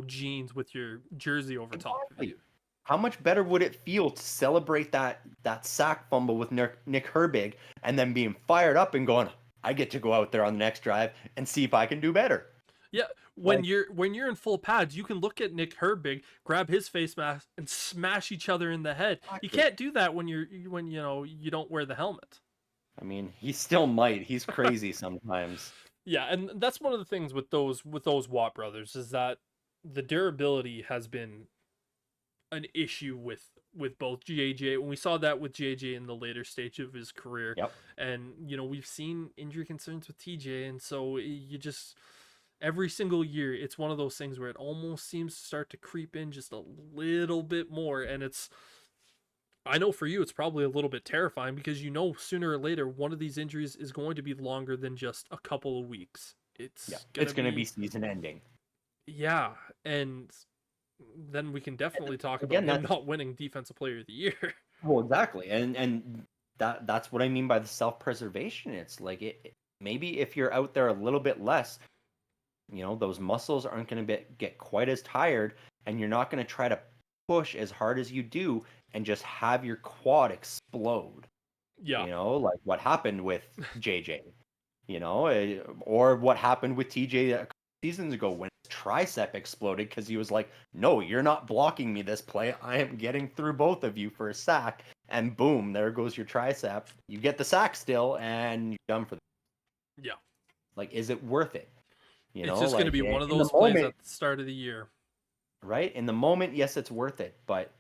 jeans with your jersey over top of you. How much better would it feel to celebrate that sack fumble with Nick Herbig and then being fired up and going, I get to go out there on the next drive and see if I can do better. Yeah, when you're in full pads, you can look at Nick Herbig, grab his face mask, and smash each other in the head. Exactly. You can't do that when you don't wear the helmet. I mean, he still might. He's crazy sometimes. Yeah, and that's one of the things with those Watt brothers, is that the durability has been an issue with both JJ. When we saw that with JJ in the later stage of his career, Yep. and we've seen injury concerns with TJ, and so you just every single year it's one of those things where it almost seems to start to creep in just a little bit more, and I know for you it's probably a little bit terrifying because sooner or later one of these injuries is going to be longer than just a couple of weeks. It's going to be season ending. Yeah, and then we can definitely talk again, about him not winning Defensive Player of the Year. Well, exactly, and that's what I mean by the self-preservation. It's like maybe if you're out there a little bit less, those muscles aren't going to get quite as tired, and you're not going to try to push as hard as you do and just have your quad explode. Yeah. Like what happened with JJ, or what happened with TJ a couple seasons ago when his tricep exploded because he was like, no, you're not blocking me this play. I am getting through both of you for a sack. And boom, there goes your tricep. You get the sack still, and you're done for the... Yeah. Like, is it worth it? It's just going to be one of those plays at the start of the year. Right? In the moment, yes, it's worth it, but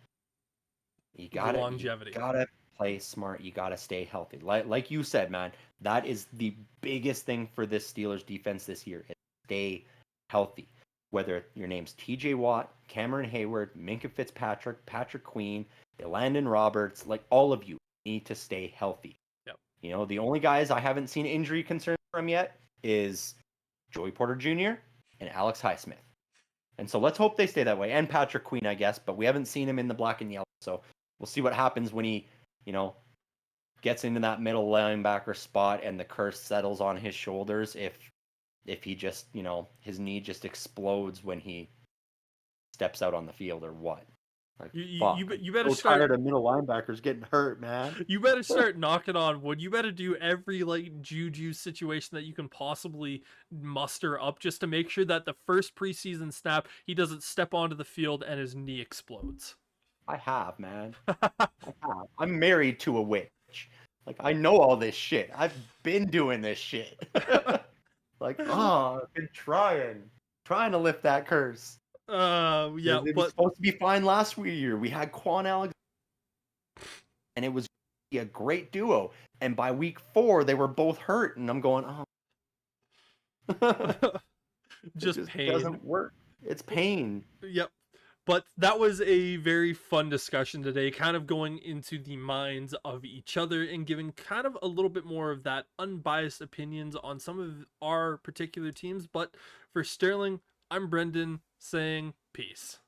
you gotta play smart. You gotta stay healthy. Like you said, man, that is the biggest thing for this Steelers defense this year. Is stay healthy. Whether your name's T.J. Watt, Cameron Hayward, Minkah Fitzpatrick, Patrick Queen, Landon Roberts, like all of you need to stay healthy. Yep. The only guys I haven't seen injury concerns from yet is Joey Porter Jr. and Alex Highsmith. And so let's hope they stay that way. And Patrick Queen, I guess, but we haven't seen him in the black and yellow. So we'll see what happens when he, gets into that middle linebacker spot and the curse settles on his shoulders. If he just, his knee just explodes when he steps out on the field or what. Like, you better start. Tired of middle linebackers getting hurt, man. You better start knocking on wood. You better do every juju situation that you can possibly muster up just to make sure that the first preseason snap he doesn't step onto the field and his knee explodes. I have, man. I'm married to a witch. Like, I know all this shit. I've been doing this shit. Like, I've been trying to lift that curse. Yeah, it was supposed to be fine last year. We had Quan Alexander, and it was a great duo. And by week 4, they were both hurt, and I'm going, just pain. Doesn't work. It's pain. Yep. But that was a very fun discussion today, kind of going into the minds of each other and giving kind of a little bit more of that unbiased opinions on some of our particular teams. But for Sterling, I'm Brendan saying peace.